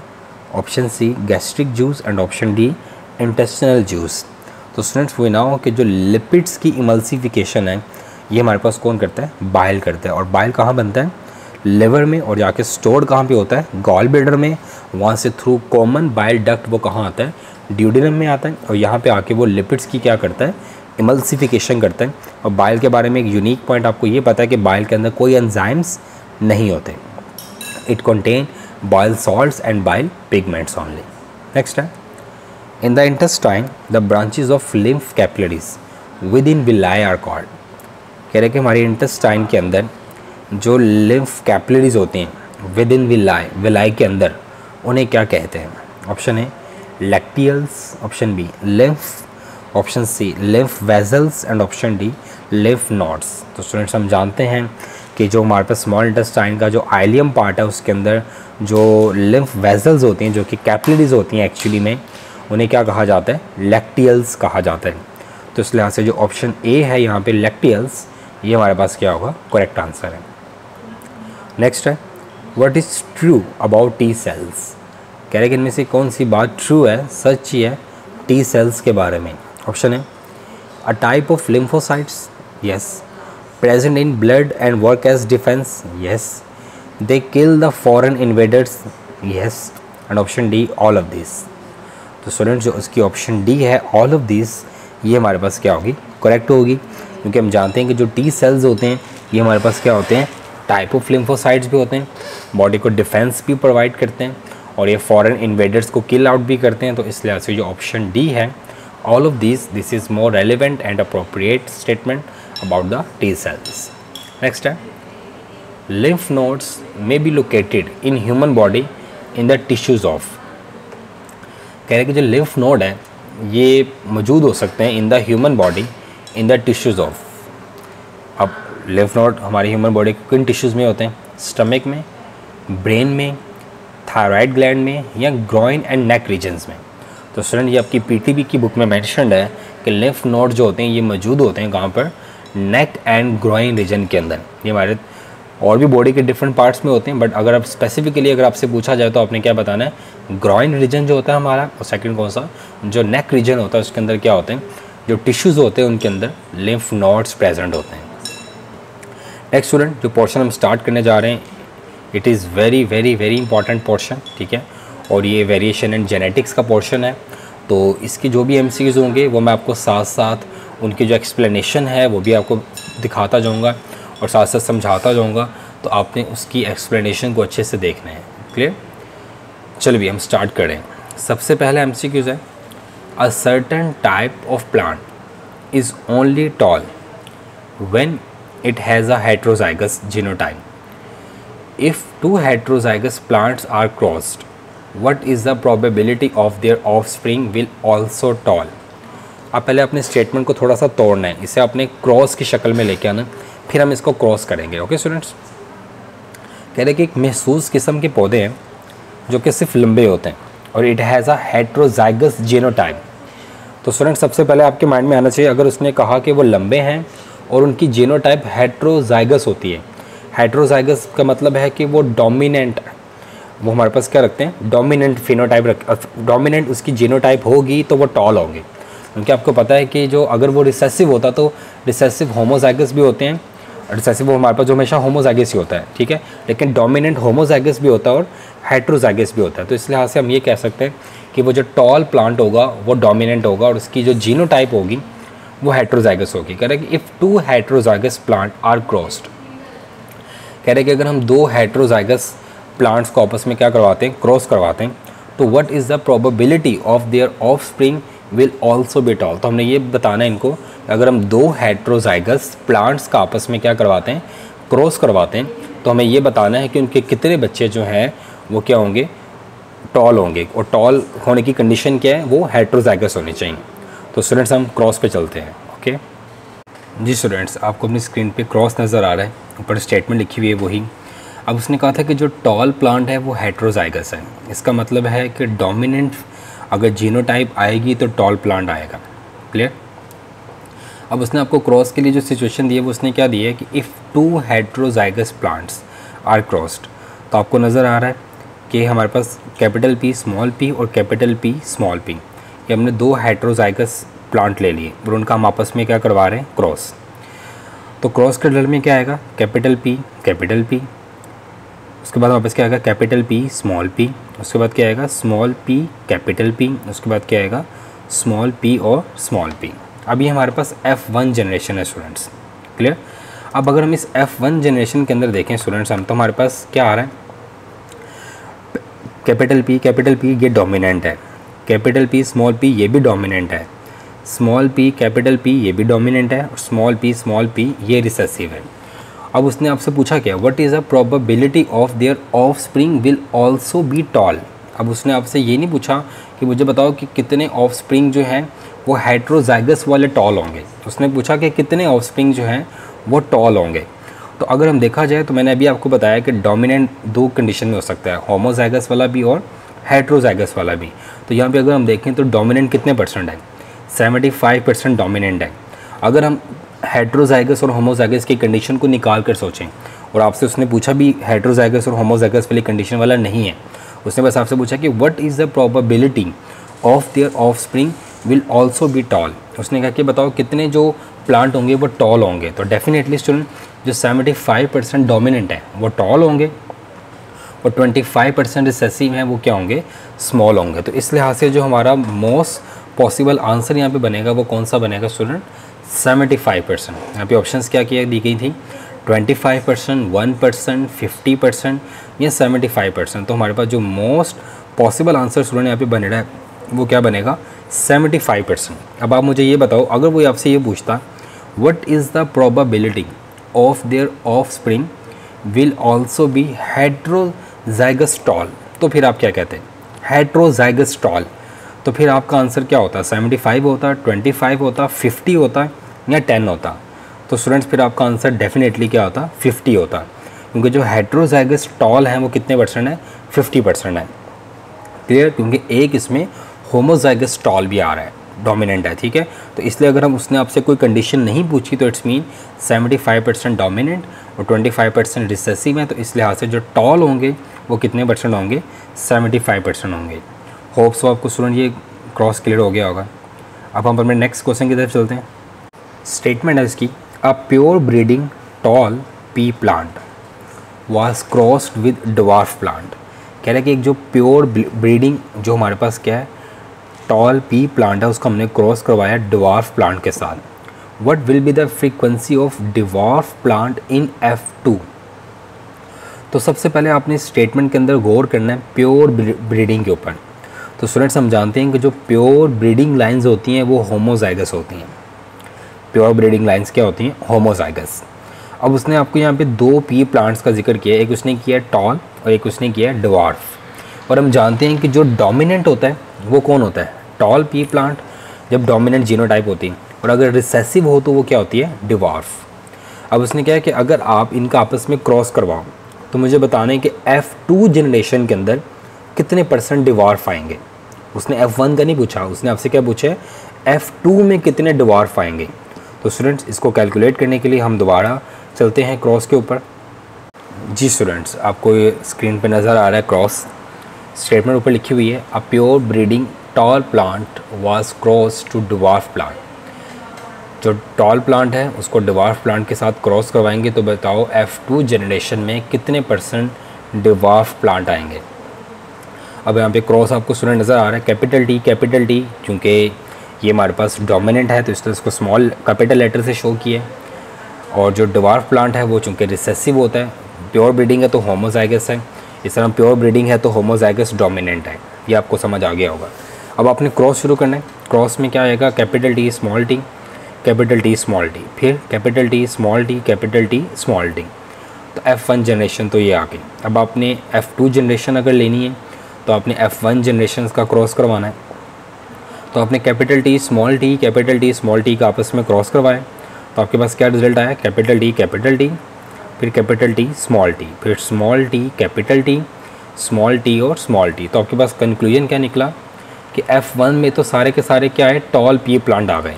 option C gastric juice and option D intestinal juice. तो स्टूडेंट्स वी नाउ कि जो लिपिड्स की इमल्सिफिकेशन है ये हमारे पास कौन करता है? बाइल करता है। और बाइल कहाँ बनता है? लिवर में। और जाके स्टोर कहाँ पे होता है? गॉल ब्लैडर में। वहाँ से थ्रू कॉमन बाइल डक्ट वो कहाँ आता है? ड्यूडेनम में आता है। और यहाँ पे आके वो लिपिड्स की क्या करता है? इमल्सिफिकेशन करता है। और बाइल के बारे में एक यूनिक पॉइंट आपको ये पता है कि बाइल के अंदर कोई एंजाइम्स नहीं होते। It contain bile salts and bile pigments only. Next है, in the intestine the branches of lymph capillaries within villi are called. कह रहे कि हमारे इंटेस्टाइन के अंदर जो लिम्फ कैपिलरीज होती हैं विद इन विलाई के अंदर, उन्हें क्या कहते हैं? Option A lacteals, option B lymph, option C lymph vessels and option D lymph nodes. तो स्टूडेंट्स हम जानते हैं कि जो हमारे पास स्मॉल इंटेस्टाइन का जो आइलियम पार्ट है उसके अंदर जो लिम्फ वेजल्स होती हैं जो कि कैपिलरीज होती हैं एक्चुअली में, उन्हें क्या कहा जाता है? लैक्टियल्स कहा जाता है। तो इस लिहाज से जो ऑप्शन ए है यहाँ पे लैक्टियल्स, ये हमारे पास क्या होगा? करेक्ट आंसर है। नेक्स्ट है, what is true about T cells. कह रहे कि इनमें से कौन सी बात ट्रू है, सच्ची है टी सेल्स के बारे में? ऑप्शन है a type of lymphocytes, yes. Present in blood and work as defence, yes. They kill the foreign invaders, yes. And option D all of this. तो स्टूडेंट जो उसकी ऑप्शन डी है all of this, ये हमारे पास क्या होगी? Correct होगी। क्योंकि हम जानते हैं कि जो टी सेल्स होते हैं ये हमारे पास क्या होते हैं? टाइप ऑफ लिम्फोसाइट्स भी होते हैं, बॉडी को डिफेंस भी प्रोवाइड करते हैं और ये फॉरेन इन्वेडर्स को किल आउट भी करते हैं। तो इस लिहाज से जो ऑप्शन डी है all of this is more relevant and appropriate statement about the T cells. Next है, lymph nodes may be located in human body in the tissues of. कह रहे हैं कि जो लिम्फ नोड है ये मौजूद हो सकते हैं in the human body in the tissues of. अब लिम्फ नोड हमारी ह्यूमन बॉडी के किन टिश्यूज़ में होते हैं? स्टमक में, ब्रेन में, थायराइड ग्लैंड में या ग्रॉइन एंड नेक रीजन्स में। तो स्टूडेंट ये आपकी पीटीबी की बुक में मेंशन्ड है कि लिम्फ नोड जो होते हैं ये मौजूद होते हैं कहाँ पर? नेक एंड ग्रॉइन रीजन के अंदर। ये हमारे और भी बॉडी के डिफरेंट पार्ट्स में होते हैं, बट अगर आप स्पेसिफिकली अगर आपसे पूछा जाए तो आपने क्या बताना है? ग्रॉइन रीजन जो होता है हमारा, और सेकंड कौन सा? जो नेक रीजन होता है उसके अंदर क्या होते हैं? जो टिश्यूज़ होते हैं उनके अंदर लिम्फ नोड्स प्रेजेंट होते हैं। नेक्स्ट स्टूडेंट जो पोर्शन हम स्टार्ट करने जा रहे हैं, it is very very very important portion, ठीक है। और ये वेरिएशन एंड जेनेटिक्स का पोर्शन है। तो इसके जो भी एमसीक्यूज़ होंगे वो मैं आपको साथ साथ उनकी जो एक्सप्लेनेशन है वो भी आपको दिखाता जाऊँगा और साथ साथ समझाता जाऊँगा। तो आपने उसकी एक्सप्लेनेशन को अच्छे से देखना है। क्लियर? चलिए भी हम स्टार्ट करें। सबसे पहला एमसीक्यूज़ है, a certain type of plant is only tall when it has a heterozygous genotype. If two heterozygous plants are crossed, what is the probability of their offspring will also tall? अब पहले अपने statement को थोड़ा सा तोड़ना है, इसे अपने क्रॉस की शक्ल में लेके आना, फिर हम इसको क्रॉस करेंगे। ओके स्टूडेंट्स, कह रहे कि एक महसूस किस्म के पौधे हैं जो कि सिर्फ लंबे होते हैं और it has a heterozygous genotype. तो स्टूडेंट सबसे पहले आपके माइंड में आना चाहिए, अगर उसने कहा कि वो लंबे हैं और उनकी जीनोटाइप हेट्रोजाइगस होती है। हेट्रोजाइगस का मतलब है कि वो डोमिनेंट, वो हमारे पास क्या रखते हैं? डोमिनेंट फिनोटाइप डोमिनेंट उसकी जीनोटाइप होगी तो वो टॉल होंगे। क्योंकि आपको पता है कि जो अगर वो रिसेसिव होता तो रिसेसिव होमोजाइगस भी होते हैं। रिसेसिव वो हमारे पास जो हमेशा होमोजाइगस ही होता है, ठीक है। लेकिन डोमिनेंट होमोजाइगस भी होता है और हेट्रोजाइगस भी होता है। तो इस लिहाज से हम ये कह सकते हैं कि वो जो टॉल प्लांट होगा वो डोमिनेंट होगा और उसकी जो जीनोटाइप होगी वो हेट्रोजाइगस होगी। कह रहे कि if two heterozygous plant are crossed, कह रहे कि अगर हम दो हेट्रोजाइगस प्लांट्स को आपस में क्या करवाते हैं? क्रॉस करवाते हैं, तो what is the probability of their of spring will also be toll. तो हमने ये बताना है इनको, अगर हम दो हेट्रोजाइगस प्लांट्स का आपस में क्या करवाते हैं? क्रॉस करवाते हैं, तो हमें ये बताना है कि उनके कितने बच्चे जो हैं वो क्या होंगे? टॉल होंगे। और टॉल होने की कंडीशन क्या है? वो हेट्रोजाइगस होनी चाहिए। तो स्टूडेंट्स हम क्रॉस पे चलते हैं। ओके जी स्टूडेंट्स, आपको अपनी स्क्रीन पे क्रॉस नज़र आ रहा है, ऊपर स्टेटमेंट लिखी हुई है वही। अब उसने कहा था कि जो टॉल प्लांट है वो हेट्रोजाइगस है। इसका मतलब है कि डोमिनेंट अगर जीनोटाइप आएगी तो टॉल प्लांट आएगा। क्लियर? अब उसने आपको क्रॉस के लिए जो सिचुएशन दी है वो उसने क्या दी है कि if two heterozygous plants are crossed, तो आपको नज़र आ रहा है कि हमारे पास कैपिटल P स्मॉल p और कैपिटल P स्मॉल p, ये हमने दो हेट्रोजाइगस प्लांट ले लिए और उनका हम आपस में क्या करवा रहे हैं, क्रॉस। तो क्रॉस के रिजल्ट में क्या आएगा, कैपिटल P, उसके बाद वापस क्या आएगा, कैपिटल P स्मॉल p, उसके बाद क्या आएगा, स्मॉल p कैपिटल P, उसके बाद क्या आएगा, स्मॉल p और स्मॉल p। अब ये हमारे पास F1 जनरेशन है स्टूडेंट्स, क्लियर। अब अगर हम इस F1 जनरेशन के अंदर देखें स्टूडेंट्स, हम तो हमारे पास क्या आ रहा है, कैपिटल P ये डोमिनेंट है, कैपिटल P स्मॉल p ये भी डोमिनेंट है, स्मॉल p कैपिटल P ये भी डोमिनेंट है, और स्मॉल p ये रिसेसिव है। अब उसने आपसे पूछा क्या, what is the probability of their offspring will also be toll. अब उसने आपसे ये नहीं पूछा कि मुझे बताओ कि कितने ऑफस्प्रिंग जो हैं वो हेट्रोजाइगस वाले टॉल होंगे, उसने पूछा कि कितने ऑफस्प्रिंग जो हैं वो टॉल होंगे। तो अगर हम देखा जाए तो मैंने अभी आपको बताया कि डोमिनेंट दो कंडीशन में हो सकता है, होमोजाइगस वाला भी और हेट्रोजाइगस वाला भी। तो यहाँ पे अगर हम देखें तो डोमिनेंट कितने परसेंट है, 75% डोमिनेंट है। अगर हम हेट्रोजाइगस और होमोजाइगस की कंडीशन को निकाल कर सोचें, और आपसे उसने पूछा भी हेट्रोजाइगस और होमोजाइगस वाली कंडीशन वाला नहीं है, उसने बस आपसे पूछा कि what is the probability of their offspring will also be toll. उसने कहा कि बताओ कितने जो प्लांट होंगे वो टॉल होंगे। तो डेफिनेटली स्टूडेंट जो 75% डोमिनेंट है वो टॉल होंगे और 25% रिसेसिव हैं वो क्या होंगे, स्मॉल होंगे। तो इस लिहाज से जो हमारा मोस्ट पॉसिबल आंसर यहाँ पे बनेगा वो कौन सा बनेगा स्टूडेंट, 75%। यहाँ पे ऑप्शंस क्या किया दी गई थी, 25%, 1%, 50% या 75%। तो हमारे पास जो मोस्ट पॉसिबल आंसर स्टूडेंट यहाँ पे बन रहा है वो क्या बनेगा, 75%। अब आप मुझे ये बताओ, अगर वो आपसे ये पूछता what is the probability of their offspring will also be heterozygous tall, तो फिर आप क्या कहते हैं, हेट्रोजाइगस टॉल। तो फिर आपका आंसर क्या होता है, 75 होता, 25 होता, 50 होता या 10 होता। तो स्टूडेंट्स फिर आपका आंसर डेफिनेटली क्या होता, 50 होता, क्योंकि जो हेट्रोजाइगस टॉल हैं वो कितने परसेंट है, 50% है, क्लियर। क्योंकि एक इसमें होमोजाइगस टॉल भी आ रहा है, डोमिनेंट है, ठीक है। तो इसलिए अगर हम उसने आपसे कोई कंडीशन नहीं पूछी तो इट्स मीन 75% डोमिनेंट और 25% रिसेसिव है। तो इस लिहाज से जो टॉल होंगे वो कितने परसेंट होंगे, 75% होंगे। होप सो आपको स्टूडेंट ये क्रॉस क्लियर हो गया होगा। अब हम अपने नेक्स्ट क्वेश्चन की तरफ चलते हैं। स्टेटमेंट है इसकी, अ pure breeding toll P plant was crossed with dwarf plant. कह रहा है कि एक जो प्योर ब्रीडिंग जो हमारे पास क्या है, टॉल पी प्लांट है, उसको हमने क्रॉस करवाया ड्वार्फ प्लांट के साथ। What will be the frequency of dwarf plant in F2। तो सबसे पहले आपने इस स्टेटमेंट के अंदर गौर करना है प्योर ब्रीडिंग के ऊपर। तो स्टूडेंट्स हम जानते हैं कि जो प्योर ब्रीडिंग लाइंस होती हैं वो होमोजाइगस होती हैं। प्योर ब्रीडिंग लाइंस क्या होती हैं, होमोजाइगस। अब उसने आपको यहाँ पे दो पी प्लांट्स का जिक्र किया, एक उसने किया टॉल और एक उसने किया ड्वार्फ। और हम जानते हैं कि जो डोमिनेंट होता है वो कौन होता है, टॉल पी प्लांट जब डोमिनेंट जीनोटाइप होती है, और अगर रिसेसिव हो तो वो क्या होती है, ड्वार्फ। अब उसने क्या है कि अगर आप इनका आपस में क्रॉस करवाओ तो मुझे बताना है कि F2 जनरेशन के अंदर कितने परसेंट ड्वार्फ आएंगे। उसने F1 का नहीं पूछा, उसने आपसे क्या पूछा है, F2 में कितने ड्वार्फ आएंगे। तो स्टूडेंट्स इसको कैलकुलेट करने के लिए हम दोबारा चलते हैं क्रॉस के ऊपर। जी स्टूडेंट्स, आपको ये स्क्रीन पे नज़र आ रहा है क्रॉस स्टेटमेंट ऊपर लिखी हुई है, a pure breeding tall plant was cross to dwarf plant. जो टॉल प्लांट है उसको ड्वार्फ प्लांट के साथ क्रॉस करवाएंगे तो बताओ F2 जनरेशन में कितने परसेंट ड्वार्फ प्लांट आएंगे। अब यहाँ पे क्रॉस आपको स्टूडेंट नज़र आ रहा है, कैपिटल टी, क्योंकि ये हमारे पास डोमिनेंट है तो इसलिए इसको स्मॉल कैपिटल लेटर से शो किया। और जो ड्वार्फ प्लांट है वो चूँकि रिसेसिव होता है, प्योर ब्रीडिंग है तो होमोजाइगस है, इस तरह प्योर ब्रीडिंग है तो होमोजाइगस डोमिनेंट है। ये आपको समझ आ गया होगा। अब आपने क्रॉस शुरू करना है। क्रॉस में क्या आएगा, capital T small T, capital T small T, फिर capital T small T, capital T small T. तो F1 जनरेशन तो ये आ गई। अब आपने F2 जनरेशन अगर लेनी है तो आपने F1 जनरेशन का क्रॉस करवाना है। तो आपने capital T small T, capital T small T का आपस में क्रॉस करवाया तो आपके पास क्या रिजल्ट आया, कैपिटल टी, फिर कैपिटल टी स्मॉल टी, फिर small T, capital T, small T और स्मॉल टी। तो आपके पास कंक्लूजन क्या निकला कि F1 में तो सारे के सारे क्या है, टॉल पी प्लांट आ गए।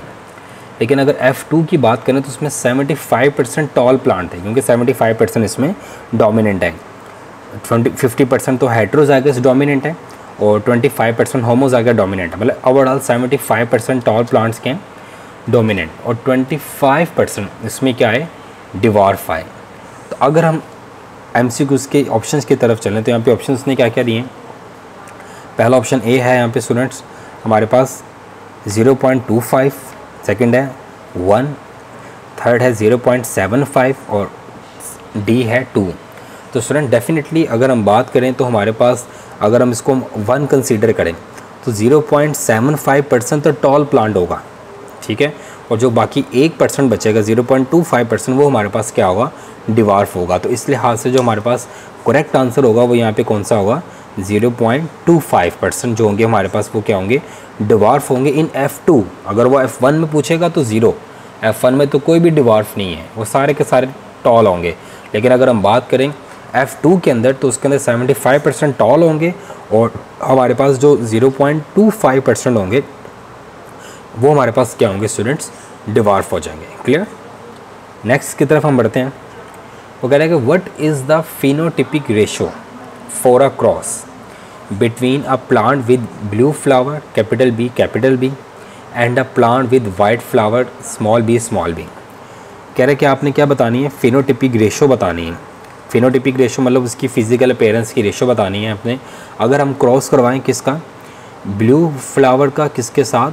लेकिन अगर F2 की बात करें तो उसमें 75% टॉल प्लांट है, क्योंकि 75% इसमें डोमिनेंट है। 50% तो हेट्रोजाइगस डोमिनेंट है और 25% होमोजाइगस डोमिनेंट है, मतलब ओवरऑल 75% टॉल प्लांट्स के हैं डोमिनेंट और 25% इसमें क्या है, डिवार्फ है। तो अगर हम एमसीक्यूज़ के ऑप्शंस की तरफ चलें तो यहाँ पे ऑप्शंस ने क्या क्या दिए हैं। पहला ऑप्शन ए है यहाँ पे स्टूडेंट्स हमारे पास 0.25, सेकंड है 1, थर्ड है 0.75 और डी है 2। तो स्टूडेंट डेफिनेटली अगर हम बात करें तो हमारे पास अगर हम इसको 1 कंसीडर करें तो 0.75% तो टॉल प्लांट होगा, ठीक है, और जो बाकी 1% बचेगा 0.25% वो हमारे पास क्या होगा, डिवार्फ होगा। तो इस लिहाज से जो हमारे पास करेक्ट आंसर होगा वो यहाँ पे कौन सा होगा, 0.25% जो होंगे हमारे पास वो क्या होंगे, डिवार्फ होंगे इन F2। अगर वो F1 में पूछेगा तो 0, F1 में तो कोई भी डिवार्फ नहीं है, वो सारे के सारे टॉल होंगे। लेकिन अगर हम बात करें F2 के अंदर तो उसके अंदर 75% टॉल होंगे और हमारे पास जो 0.25% होंगे वो हमारे पास क्या होंगे स्टूडेंट्स, डिवार्फ हो जाएंगे। क्लियर। नेक्स्ट की तरफ हम बढ़ते हैं। वो कह रहे हैं कि what is the phenotypic ratio for a cross between a plant with blue flower capital B and a plant with white flower small b। कह रहे हैं कि आपने क्या बतानी है, फिनोटिपिक रेशो बतानी है। फिनोटिपिक रेशो मतलब उसकी फिजिकल अपीयरेंस की रेशो बतानी है अपने। अगर हम क्रॉस करवाएं किसका, ब्लू फ्लावर का किसके साथ,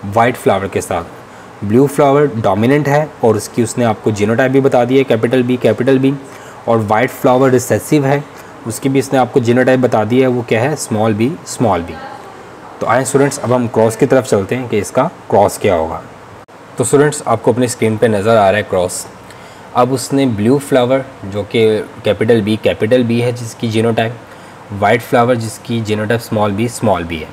वाइट फ्लावर के साथ। ब्लू फ्लावर डोमिनेंट है और उसकी उसने आपको जीनोटाइप भी बता दिया है कैपिटल बी, और वाइट फ्लावर रिसेसिव है, उसकी भी इसने आपको जीनोटाइप बता दिया है, वो क्या है, स्मॉल बी। तो आए स्टूडेंट्स अब हम क्रॉस की तरफ चलते हैं कि इसका क्रॉस क्या होगा। तो स्टूडेंट्स आपको अपनी स्क्रीन पे नज़र आ रहा है क्रॉस। अब उसने ब्लू फ्लावर जो कि कैपिटल बी है जिसकी जीनोटाइप, वाइट फ्लावर जिसकी जीनोटाइप स्मॉल बी है।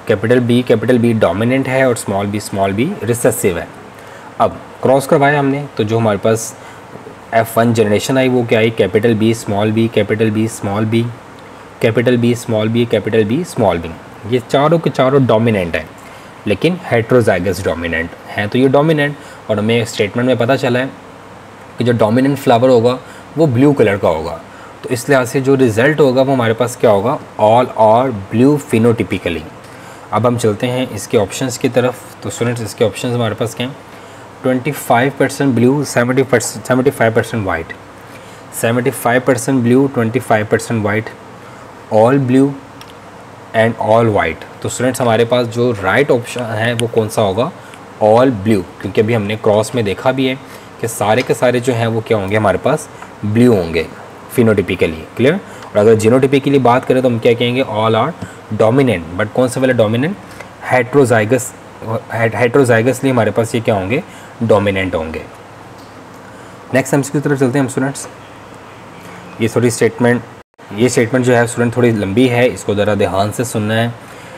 कैपिटल बी डोमिनेंट है और स्मॉल बी रिसेसिव है। अब क्रॉस करवाया हमने तो जो हमारे पास F1 जनरेशन आई वो क्या आई, capital B small B, capital B small B, capital B small B, capital B small B. ये चारों के चारों डोमिनेंट हैं लेकिन हेट्रोजाइगस डोमिनेंट हैं। तो ये डोमिनेंट, और हमें स्टेटमेंट में पता चला है कि जो डोमिनेंट फ्लावर होगा वो ब्लू कलर का होगा। तो इस लिहाज से जो रिज़ल्ट होगा वो हमारे पास क्या होगा, ऑल आर ब्लू फिनोटिपिकली। अब हम चलते हैं इसके ऑप्शंस की तरफ। तो स्टूडेंट्स इसके ऑप्शंस हमारे पास क्या हैं, 25% blue, 75% white, 75% blue, 25% white, all blue and all white. तो स्टूडेंट्स हमारे पास जो राइट ऑप्शन है वो कौन सा होगा, ऑल ब्लू, क्योंकि अभी हमने क्रॉस में देखा भी है कि सारे के सारे जो हैं वो क्या होंगे, हमारे पास ब्लू होंगे फिनोटिपिकली। क्लियर। और अगर जीनोटिपिकली बात करें तो हम क्या कहेंगे, ऑल आर डोमिनेंट, बट कौन से वाले डोमिनेंट, हेट्रोजाइगसली हमारे पास ये क्या होंगे, डोमिनेंट होंगे। नेक्स्ट हम इसकी तरफ चलते हैं हम स्टूडेंट्स। ये स्टेटमेंट जो है स्टूडेंट थोड़ी लंबी है, इसको ज़रा ध्यान से सुनना है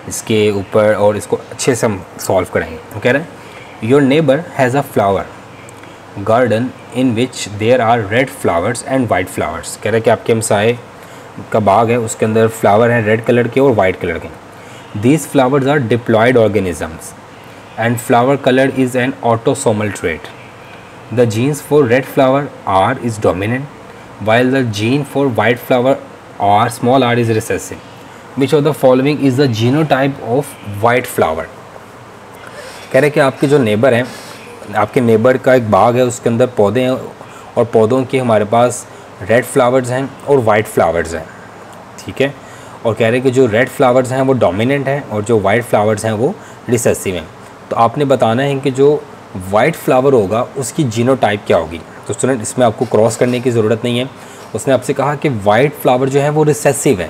इसके ऊपर और इसको अच्छे से हम सॉल्व करेंगे। वो कह रहे हैं your neighbour has a flower garden in which there are red flowers and white flowers. कह रहे हैं कि आपके हमसाए का बाग है उसके अंदर फ्लावर हैं रेड कलर के और वाइट कलर के। These flowers are diploid organisms and flower color is an autosomal trait. The genes for red flower R is dominant, while the gene for white flower R small r is recessive. Which of the following is the genotype of white flower? कह रहे कि आपके जो neighbour हैं, आपके neighbour का एक बाग है उसके अंदर पौधे हैं और पौधों के हमारे पास रेड फ्लावर्स हैं और वाइट फ्लावर्स हैं, ठीक है। और कह रहे कि जो रेड फ्लावर्स हैं वो डोमिनेंट हैं और जो वाइट फ्लावर्स हैं वो रिसेसिव हैं। तो आपने बताना है कि जो वाइट फ्लावर होगा उसकी जीनोटाइप क्या होगी। तो स्टूडेंट इसमें आपको क्रॉस करने की ज़रूरत नहीं है। उसने आपसे कहा कि वाइट फ्लावर जो है वो रिसेसिव है,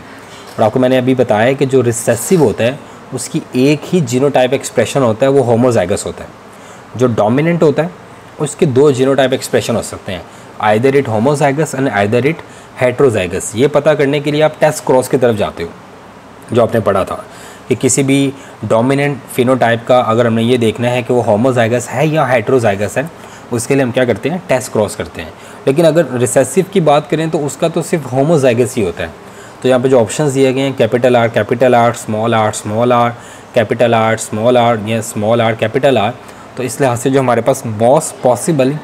और आपको मैंने अभी बताया कि जो रिसेसिव होता है उसकी एक ही जीनोटाइप एक्सप्रेशन होता है, वो होमोजाइगस होता है। जो डोमिनेंट होता है उसके दो जीनोटाइप एक्सप्रेशन हो सकते हैं, either it homozygous and either it heterozygous. ये पता करने के लिए आप टेस्ट क्रॉस की तरफ जाते हो, जो आपने पढ़ा था कि किसी भी डोमिनेंट फिनोटाइप का अगर हमने ये देखना है कि वो होमोजाइगस है या हेट्रोजाइगस है, उसके लिए हम क्या करते हैं, टेस्ट क्रॉस करते हैं। लेकिन अगर रिसेसिव की बात करें तो उसका तो सिर्फ होमोजाइगस ही होता है। तो यहाँ पे जो ऑप्शंस दिए गए हैं capital R, small R, capital R, small R या स्मॉल आर, कैपिटल आर। तो इस लिहाज से जो हमारे पास मोस्ट पॉसिबल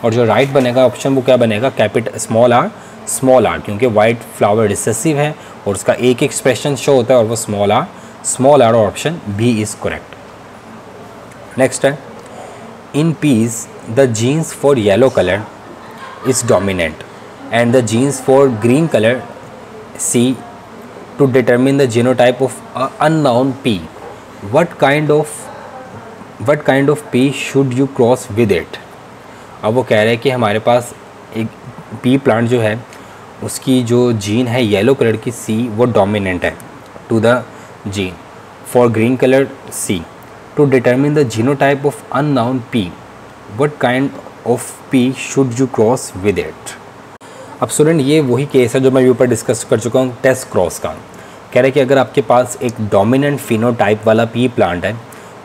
और जो राइट बनेगा ऑप्शन वो क्या बनेगा, स्मॉल आर स्मॉल आर, क्योंकि वाइट फ्लावर रिसेसिव है और उसका एक एक्सप्रेशन शो होता है और वो स्मॉल आर और option B is correct. Next है, in peas the genes for yellow colour is dominant and the genes for green colour C to determine the genotype of unknown pea, what kind of pea should you cross with it। अब वो कह रहे हैं कि हमारे पास एक P plant जो है उसकी जो जीन है येलो कलर की सी वो डोमिनेंट है to the gene for green colour C to determine the genotype of unknown pea, what kind of pea should you cross with it। अब स्टूडेंट ये वही केस है जो मैं ऊपर डिस्कस कर चुका हूँ टेस्ट क्रॉस का। कह रहे हैं कि अगर आपके पास एक डोमिनेंट फिनोटाइप वाला पी प्लांट है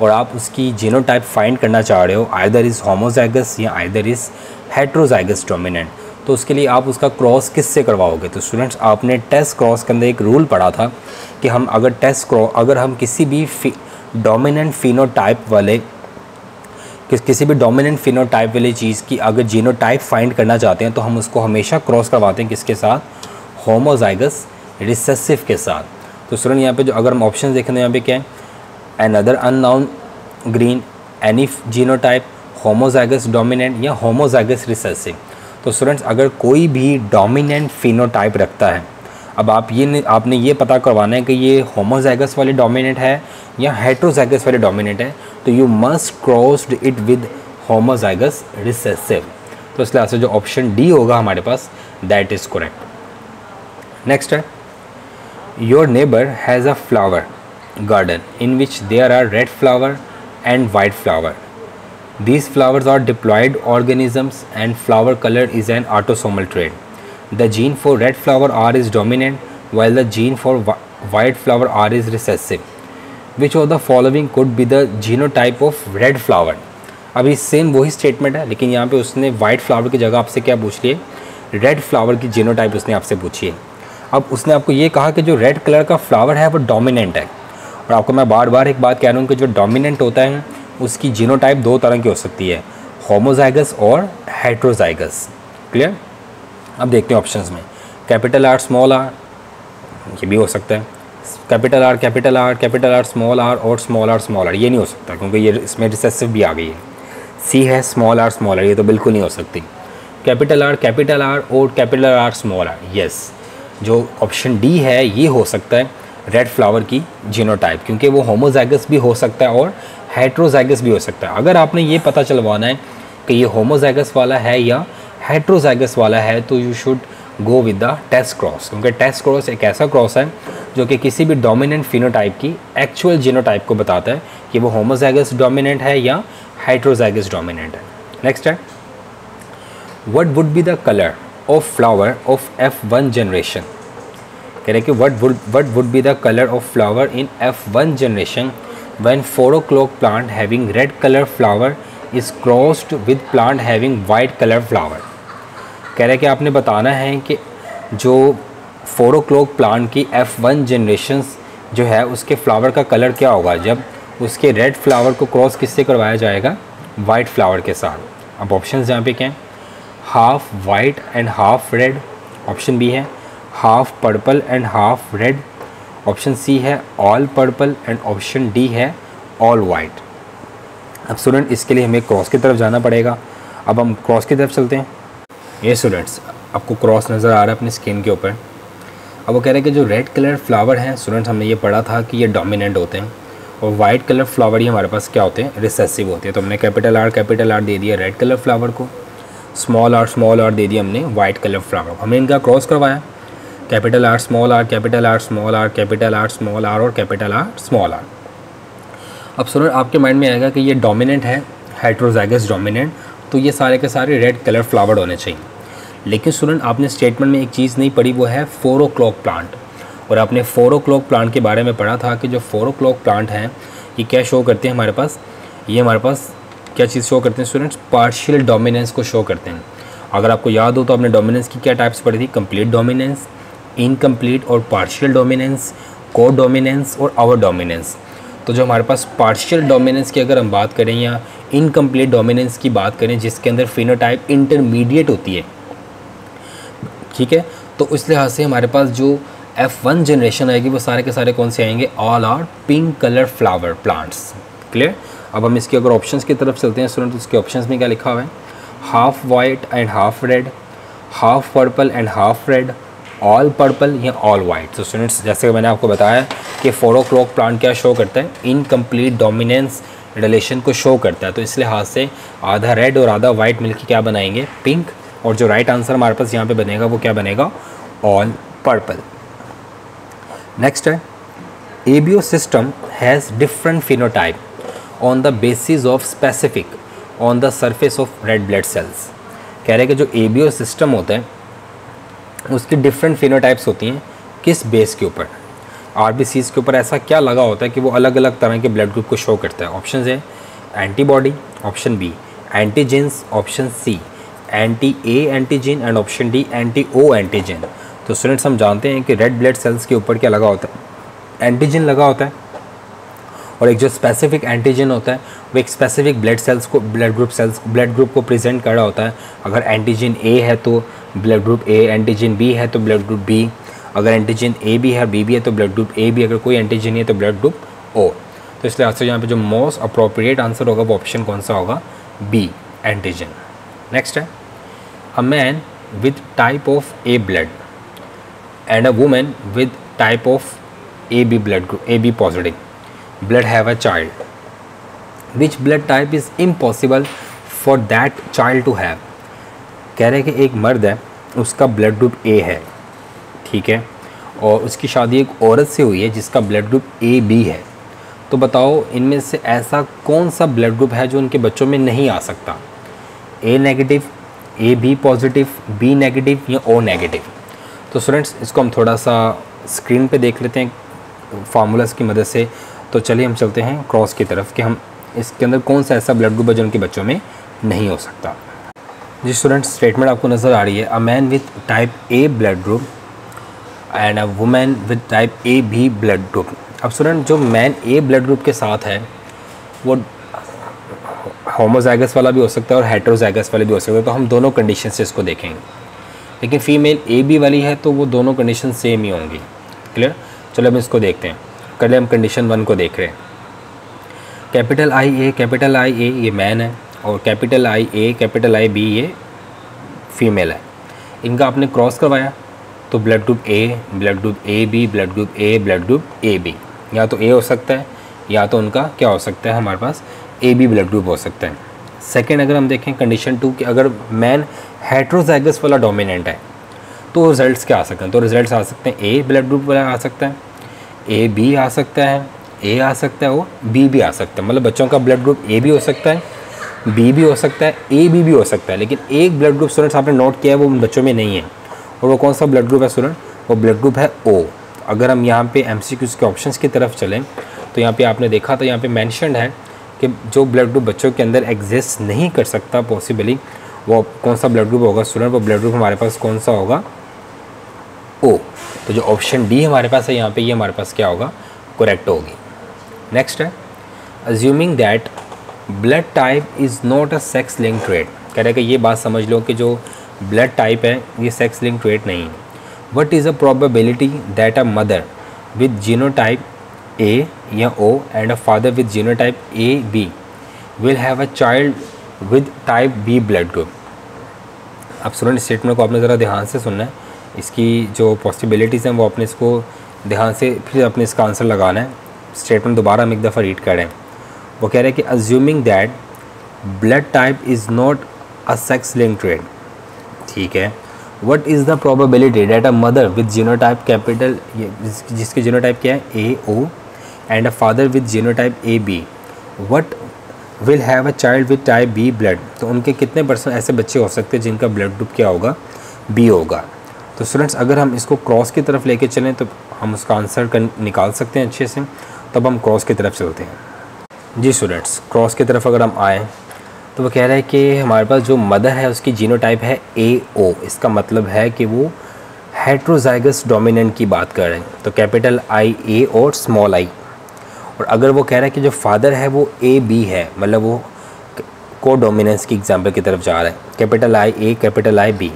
और आप उसकी जीनोटाइप फाइंड करना चाह रहे हो, आइदर इज़ होमोजाइगस या आइदर इज़ हेट्रोजाइगस डोमिनेंट, तो उसके लिए आप उसका क्रॉस किससे करवाओगे। तो स्टूडेंट्स आपने टेस्ट क्रॉस के अंदर एक रूल पढ़ा था कि हम अगर हम किसी भी डोमिनेंट फिनोटाइप वाले चीज़ की अगर जीनोटाइप फाइंड करना चाहते हैं तो हम उसको हमेशा क्रॉस करवाते हैं किसके साथ, होमोजाइगस रिसेसिव के साथ। तो स्टूडेंट यहाँ पे जो अगर हम ऑप्शन देखें तो यहाँ पे क्या है, another unknown green, any genotype, homozygous dominant या होमोजाइगस रिसेसिव। तो स्टूडेंट्स अगर कोई भी डोमिनेंट फिनोटाइप रखता है, अब आपने ये पता करवाना है कि ये होमोजाइगस वाले डोमिनेंट है या हेट्रोजाइगस वाले डोमिनेंट है, तो you must crossed it with homozygous recessive. तो इस लिहाज से जो ऑप्शन डी होगा हमारे पास दैट इज़ करेक्ट। नेक्स्ट है, your neighbour has a flower garden in which there are red flower and white flower. These flowers are diploid organisms and flower color is an autosomal trait. The gene for red flower R is dominant while the gene for white flower R is recessive. Which of the following could be the genotype of red flower? अभी same वही statement है लेकिन यहाँ पे उसने white flower की जगह आपसे क्या पूछ लिए, रेड फ्लावर की जीनोटाइप उसने आपसे पूछी है। अब उसने आपको ये कहा कि जो रेड कलर का फ्लावर है वो डोमिनेंट है, और आपको मैं बार बार एक बात कह रहा हूँ कि जो डोमिनेंट होता है उसकी जीनोटाइप दो तरह की हो सकती है, होमोजाइगस और हेट्रोजाइगस। क्लियर। अब देखते हैं ऑप्शंस में, कैपिटल आर स्मॉल आर, ये भी हो सकता है, capital R capital R capital R small R और स्मॉल आर ये नहीं हो सकता क्योंकि ये इसमें रिसेसिव भी आ गई है। सी है स्मॉल आर ये तो बिल्कुल नहीं हो सकती। कैपिटल आर और capital R small R, yes जो ऑप्शन डी है ये हो सकता है रेड फ्लावर की जीनोटाइप, क्योंकि वो होमोजाइगस भी हो सकता है और हेट्रोजाइगस भी हो सकता है। अगर आपने ये पता चलवाना है कि ये होमोजाइगस वाला है या हेट्रोजाइगस वाला है तो you should go with the test cross, क्योंकि टेस्ट क्रॉस एक ऐसा क्रॉस है जो कि किसी भी डोमिनेंट फिनोटाइप की एक्चुअल जीनोटाइप को बताता है कि वो होमोजाइगस डोमिनेंट है या हेट्रोजाइगस डोमिनेंट है। नेक्स्ट है, what would be the colour of flower of F1 generation. कह रहे कि what would be the color of flower in F1 generation when 4 o'clock plant having red color flower is crossed with plant having white color flower। कह रहे कि आपने बताना है कि जो 4 o'clock प्लांट की F1 जनरेशन्स जो है उसके फ्लावर का कलर क्या होगा जब उसके रेड फ्लावर को क्रॉस किससे करवाया जाएगा, वाइट फ्लावर के साथ। अब ऑप्शंस यहाँ पे क्या हैं, half white and half red, option B है half purple and half red, option C है all purple and option D है ऑल वाइट। अब स्टूडेंट इसके लिए हमें क्रॉस की तरफ जाना पड़ेगा। अब हम क्रॉस की तरफ चलते हैं। ये स्टूडेंट्स आपको क्रॉस नज़र आ रहा है अपनी स्किन के ऊपर। अब वो कह रहे हैं कि जो रेड कलर फ्लावर हैं स्टूडेंट्स हमने ये पढ़ा था कि ये डोमिनेंट होते हैं और वाइट कलर फ्लावर ही हमारे पास क्या होते हैं, रिसेसिव होते हैं। तो हमने कैपिटल आर दे दिया रेड कलर फ्लावर को, स्मॉल आर दे दिया हमने वाइट कलर फ्लावर को। हमने इनका क्रॉस करवाया, capital R small R capital R small R capital R small R और कैपिटल आर स्मॉल आर। अब स्टूडेंट आपके माइंड में आएगा कि ये डोमिनेंट है, हेट्रोजाइगस डोमिनेंट, तो ये सारे के सारे रेड कलर फ्लावर होने चाहिए। लेकिन स्टूडेंट आपने स्टेटमेंट में एक चीज़ नहीं पढ़ी, वो है 4 o'clock प्लांट। और आपने 4 o'clock प्लांट के बारे में पढ़ा था कि जो 4 o'clock प्लांट हैं ये क्या शो करते हैं हमारे पास, ये हमारे पास क्या चीज़ शो करते हैं स्टूडेंट्स, पार्शियल डोमिनेंस को शो करते हैं। अगर आपको याद हो तो आपने डोमिनेंस की क्या टाइप्स पढ़ी थी, कंप्लीट डोमिनेंस, इनकम्प्लीट और पार्शियल डोमिनेंस, को डोमिनेंस और आवर डोमिनेंस। तो जो हमारे पास पार्शियल डोमिनेंस की अगर हम बात करें या इनकम्प्लीट डोमिनेंस की बात करें जिसके अंदर फिनोटाइप इंटरमीडिएट होती है, ठीक है। तो इस लिहाज से हमारे पास जो F1 जनरेशन आएगी वो सारे के सारे कौन से आएंगे, all are pink colour flower plants. Clear. अब हम इसके अगर ऑप्शंस की तरफ चलते हैं स्टूडेंट, उसके ऑप्शंस में क्या लिखा हुआ है, half white and half red, half purple and half red, all purple या ऑल वाइट। तो स्टूडेंट्स जैसे मैंने आपको बताया कि 4 o'clock प्लांट क्या शो करता है, इनकम्प्लीट डोमिनेंस रिलेशन को शो करता है। तो इस लिहाज से आधा रेड और आधा वाइट मिलकर क्या बनाएंगे, पिंक। और जो राइट आंसर हमारे पास यहाँ पे बनेगा वो क्या बनेगा, ऑल पर्पल। नेक्स्ट है, ABO system has different phenotype on the basis of specific on the surface of red blood cells. कह रहे हैं कि जो एबीओ सिस्टम होता है उसकी डिफरेंट फिनोटाइप्स होती हैं, किस बेस के ऊपर, आरबीसीज के ऊपर ऐसा क्या लगा होता है कि वो अलग अलग तरह के ब्लड ग्रुप को शो करता है। ऑप्शन है antibody, option B antigens, option C anti A antigen and option D anti O antigen. तो स्टूडेंट्स हम जानते हैं कि रेड ब्लड सेल्स के ऊपर क्या लगा होता है, एंटीजन लगा होता है, और एक जो स्पेसिफिक एंटीजन होता है वो एक स्पेसिफिक ब्लड ग्रुप को प्रेजेंट कर रहा होता है। अगर एंटीजन ए है तो blood group A, antigen B है तो ब्लड ग्रुप बी, अगर एंटीजन ए भी है बी भी है तो ब्लड ग्रुप ए बी, अगर कोई एंटीजन है तो ब्लड ग्रुप ओ। तो इसलिए आज से यहाँ पे जो मोस्ट अप्रोप्रिएट आंसर होगा वो ऑप्शन कौन सा होगा, बी एंटीजन। नेक्स्ट है, a man with type of A blood and a woman with type of AB blood group, AB positive blood have a child. Which blood type is impossible for that child to have? कह रहे हैं कि एक मर्द है, उसका blood group A है, ठीक है, और उसकी शादी एक औरत से हुई है जिसका ब्लड ग्रुप AB है। तो बताओ इनमें से ऐसा कौन सा ब्लड ग्रुप है जो उनके बच्चों में नहीं आ सकता, A negative, AB positive, B negative या O नेगेटिव। तो स्टूडेंट्स इसको हम थोड़ा सा स्क्रीन पे देख लेते हैं फार्मूलाज की मदद से। तो चलिए हम चलते हैं क्रॉस की तरफ कि हम इसके अंदर कौन सा ऐसा ब्लड ग्रुप है जो उनके बच्चों में नहीं हो सकता। जी स्टूडेंट्स, स्टेटमेंट आपको नज़र आ रही है, a man with type A blood group and a woman with type A B blood group. अब स्टूडेंट जो मैन ए ब्लड ग्रुप के साथ है वो होमोजाइगस वाला भी हो सकता है और हेटेरोजाइगस वाला भी हो सकता है। तो हम दोनों कंडीशन से इसको देखेंगे, लेकिन फीमेल ए बी वाली है तो वो दोनों कंडीशन सेम ही होंगी। क्लियर। चलो हम इसको देखते हैं। पहले हम कंडीशन 1 को देख रहे हैं। कैपिटल आई ए ये मैन है और कैपिटल आई बी ये फीमेल है। इनका आपने क्रॉस करवाया तो blood group A, blood group A B, blood group A, blood group A B, या तो ए हो सकता है या तो उनका क्या हो सकता है, हमारे पास ए बी ब्लड ग्रुप हो सकता है। सेकेंड अगर हम देखें कंडीशन 2 कि अगर मैन हेट्रोजाइगस वाला डोमिनेंट है तो रिजल्ट्स क्या आ सकते हैं, तो रिजल्ट्स आ सकते हैं ए ब्लड ग्रुप वाला आ सकता है, ए बी आ सकता है, ए आ सकता है, वो बी भी आ सकता है। मतलब बच्चों का ब्लड ग्रुप ए भी हो सकता है, बी भी हो सकता है, ए बी भी हो सकता है, लेकिन एक ब्लड ग्रुप स्टूडेंट्स आपने नोट किया है वो उन बच्चों में नहीं है, और वो कौन सा ब्लड ग्रुप है स्टूडेंट, वो ब्लड ग्रुप है ओ। अगर हम यहाँ पे MCQs के ऑप्शंस की तरफ चलें तो यहाँ पे आपने देखा तो यहाँ पे मेंशन्ड है कि जो ब्लड ग्रुप बच्चों के अंदर एग्जिस्ट नहीं कर सकता पॉसिबली, वो कौन सा ब्लड ग्रुप होगा स्टूडेंट, वो ब्लड ग्रुप हमारे पास कौन सा होगा, ओ। तो जो ऑप्शन डी हमारे पास है यहाँ पे, ये हमारे पास क्या होगा, करेक्ट होगी। नेक्स्ट है, assuming that blood type is not a sex link trait. कह रहे हैं कि ये बात समझ लो कि जो ब्लड टाइप है ये सेक्स लिंक ट्रेट नहीं है। What is a probability that a mother with genotype A या O and a father with genotype A B will have a child with type B blood group. अब student statement को आपने ज़रा ध्यान से सुनना है, इसकी जो पॉसिबिलिटीज़ हैं वो अपने इसको ध्यान से फिर अपने इसका आंसर लगाना है। स्टेटमेंट दोबारा हम एक दफ़ा रीड करें। वो कह रहे हैं कि assuming that blood type is not a sex link trait, ठीक है, what is the probability that a mother with genotype capital, जिसके जीनोटाइप क्या है A O, and a father with genotype A B what will have a child with type B blood. तो उनके कितने % ऐसे बच्चे हो सकते हैं जिनका ब्लड ग्रुप क्या होगा, बी होगा। तो स्टूडेंट्स अगर हम इसको क्रॉस की तरफ लेके चलें तो हम उसका आंसर निकाल सकते हैं अच्छे से। तब हम क्रॉस की तरफ चलते हैं। जी स्टूडेंट्स, क्रॉस की तरफ अगर हम आएँ तो वो कह रहा है कि हमारे पास जो मदर है उसकी जीनोटाइप है ए ओ। इसका मतलब है कि वो हेट्रोजाइगस डोमिनेंट की बात कर रहे हैं, तो कैपिटल आई ए और स्मॉल आई। और अगर वो कह रहा है कि जो फादर है वो ए बी है, मतलब वो को डोमिनेंस की एग्जाम्पल की तरफ जा रहा है, capital I A capital I B.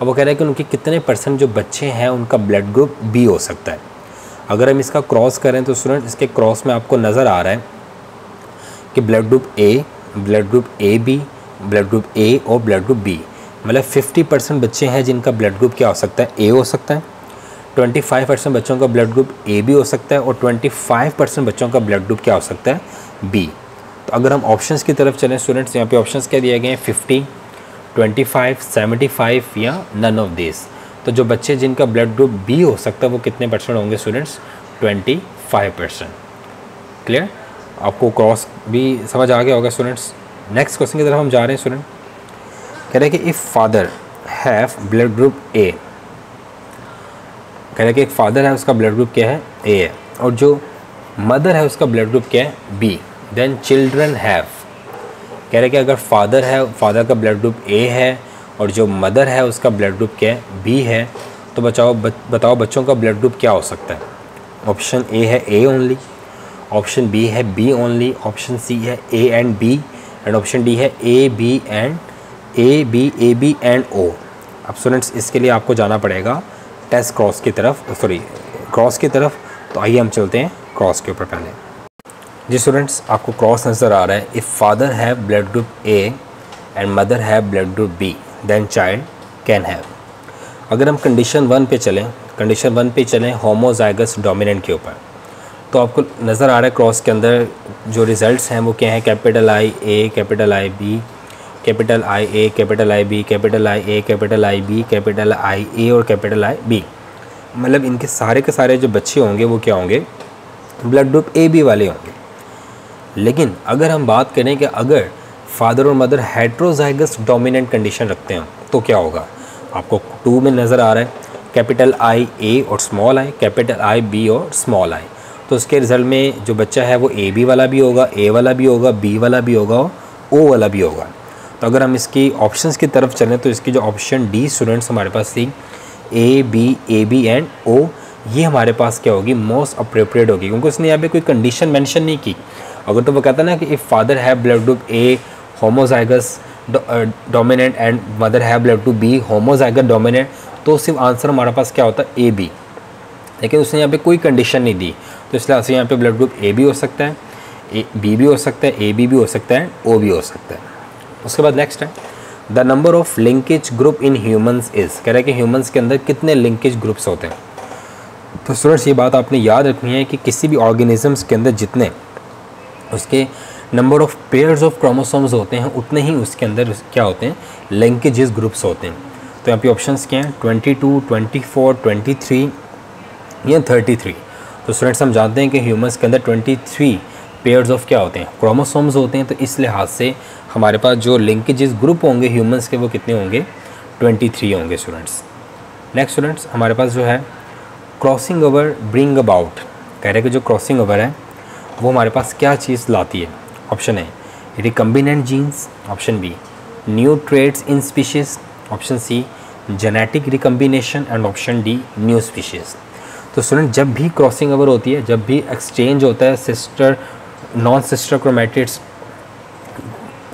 अब वो कह रहा है कि उनके कितने % जो बच्चे हैं उनका ब्लड ग्रुप बी हो सकता है। अगर हम इसका क्रॉस करें तो स्टूडेंट इसके क्रॉस में आपको नज़र आ रहा है कि blood group A, blood group A B, blood group A और ब्लड ग्रुप बी, मतलब 50% बच्चे हैं जिनका ब्लड ग्रुप क्या हो सकता है, ए हो सकता है। 25% बच्चों का ब्लड ग्रुप ए भी हो सकता है और 25% बच्चों का ब्लड ग्रुप क्या हो सकता है, बी। तो अगर हम ऑप्शंस की तरफ चलें स्टूडेंट्स, यहाँ पे ऑप्शंस क्या दिए गए हैं, 50, 25, 75 या नन ऑफ दिस। तो जो बच्चे जिनका ब्लड ग्रुप बी हो सकता है वो कितने % होंगे स्टूडेंट्स, 25%। क्लियर, आपको क्रॉस भी समझ आ गया होगा स्टूडेंट्स। नेक्स्ट क्वेश्चन की तरफ हम जा रहे हैं स्टूडेंट। कह रहे हैं कि if father have blood group ए, कह रहे हैं कि एक फादर है उसका ब्लड ग्रुप क्या है, ए है, और जो मदर है उसका ब्लड ग्रुप क्या है, बी, देन चिल्ड्रन हैव। कह रहे हैं कि अगर फादर है, फादर का ब्लड ग्रुप ए है और जो मदर है उसका ब्लड ग्रुप क्या है, बी है, तो बताओ बच्चों का ब्लड ग्रुप क्या हो सकता है। ऑप्शन ए है ए ओनली, ऑप्शन बी है बी ओनली, ऑप्शन सी है A and B, and option D है ए बी एंड ओ। अब स्टूडेंट्स इसके लिए आपको जाना पड़ेगा टेस्ट क्रॉस की तरफ। तो आइए हम चलते हैं क्रॉस के ऊपर पहले। जी स्टूडेंट्स, आपको क्रॉस नज़र आ रहा है। If father have blood group A and mother have blood group B, then child can have. अगर हम कंडीशन 1 पे चलें होमोजाइगस डोमिनेंट के ऊपर, तो आपको नज़र आ रहा है क्रॉस के अंदर जो रिज़ल्ट्स हैं वो क्या हैं, capital I A, capital I B, capital I A, capital I B, capital I A, capital I B, capital I A और कैपिटल आई बी। मतलब इनके सारे के सारे जो बच्चे होंगे वो क्या होंगे, ब्लड ग्रुप ए बी वाले होंगे। लेकिन अगर हम बात करें कि अगर फादर और मदर हेट्रोजाइगस डोमिनेंट कंडीशन रखते हैं तो क्या होगा, आपको 2 में नज़र आ रहा है कैपिटल आई ए और small I, capital I B और स्मॉल आई। तो उसके रिज़ल्ट में जो बच्चा है वो ए बी वाला भी होगा, ए वाला भी होगा, बी वाला भी होगा और ओ वाला भी होगा। तो अगर हम इसकी ऑप्शंस की तरफ चलें तो इसकी जो ऑप्शन डी स्टूडेंट्स हमारे पास थी, ए बी एंड ओ, ये हमारे पास क्या होगी, मोस्ट अप्रोप्रिएट होगी, क्योंकि उसने यहाँ पे कोई कंडीशन मेंशन नहीं की। अगर तो वो कहता ना कि if father have blood group A homozygous dominant and mother have blood group B homozygous dominant, तो सिर्फ आंसर हमारे पास क्या होता है, ए बी। लेकिन उसने यहाँ पे कोई कंडीशन नहीं दी, तो इसलिए यहाँ पे ब्लड ग्रुप ए भी हो सकता है, ए बी भी हो सकता है, ए बी भी हो सकता है, ओ भी हो सकता है। उसके बाद नेक्स्ट है the number of linkage group in humans is. कह रहा है कि ह्यूमंस के अंदर कितने लिंकेज ग्रुप्स होते हैं। तो स्टूडेंट्स ये बात आपने याद रखनी है कि किसी भी ऑर्गेनिजम्स के अंदर जितने उसके number of pairs of chromosomes होते हैं उतने ही उसके अंदर क्या होते हैं, लिंकेजेस ग्रुप्स होते हैं। तो यहाँ पे ऑप्शंस क्या हैं, 22, 24, 23 या 33। तो स्टूडेंट्स हम जानते हैं कि ह्यूमंस के अंदर 23 पेयर्स ऑफ क्या होते हैं, क्रोमोसोम्स होते हैं। तो इस लिहाज से हमारे पास जो लिंकेजेस ग्रुप होंगे ह्यूमंस के वो कितने होंगे, 23 होंगे स्टूडेंट्स। नेक्स्ट स्टूडेंट्स हमारे पास जो है क्रॉसिंग ओवर ब्रिंग अबाउट, कह रहे हैं कि जो क्रॉसिंग ओवर है वो हमारे पास क्या चीज़ लाती है। Option A recombinant genes, option B new traits in species, option C genetic recombination and option D new species. तो स्टूडेंट जब भी क्रॉसिंग ओवर होती है, जब भी एक्सचेंज होता है sister non sister chromatids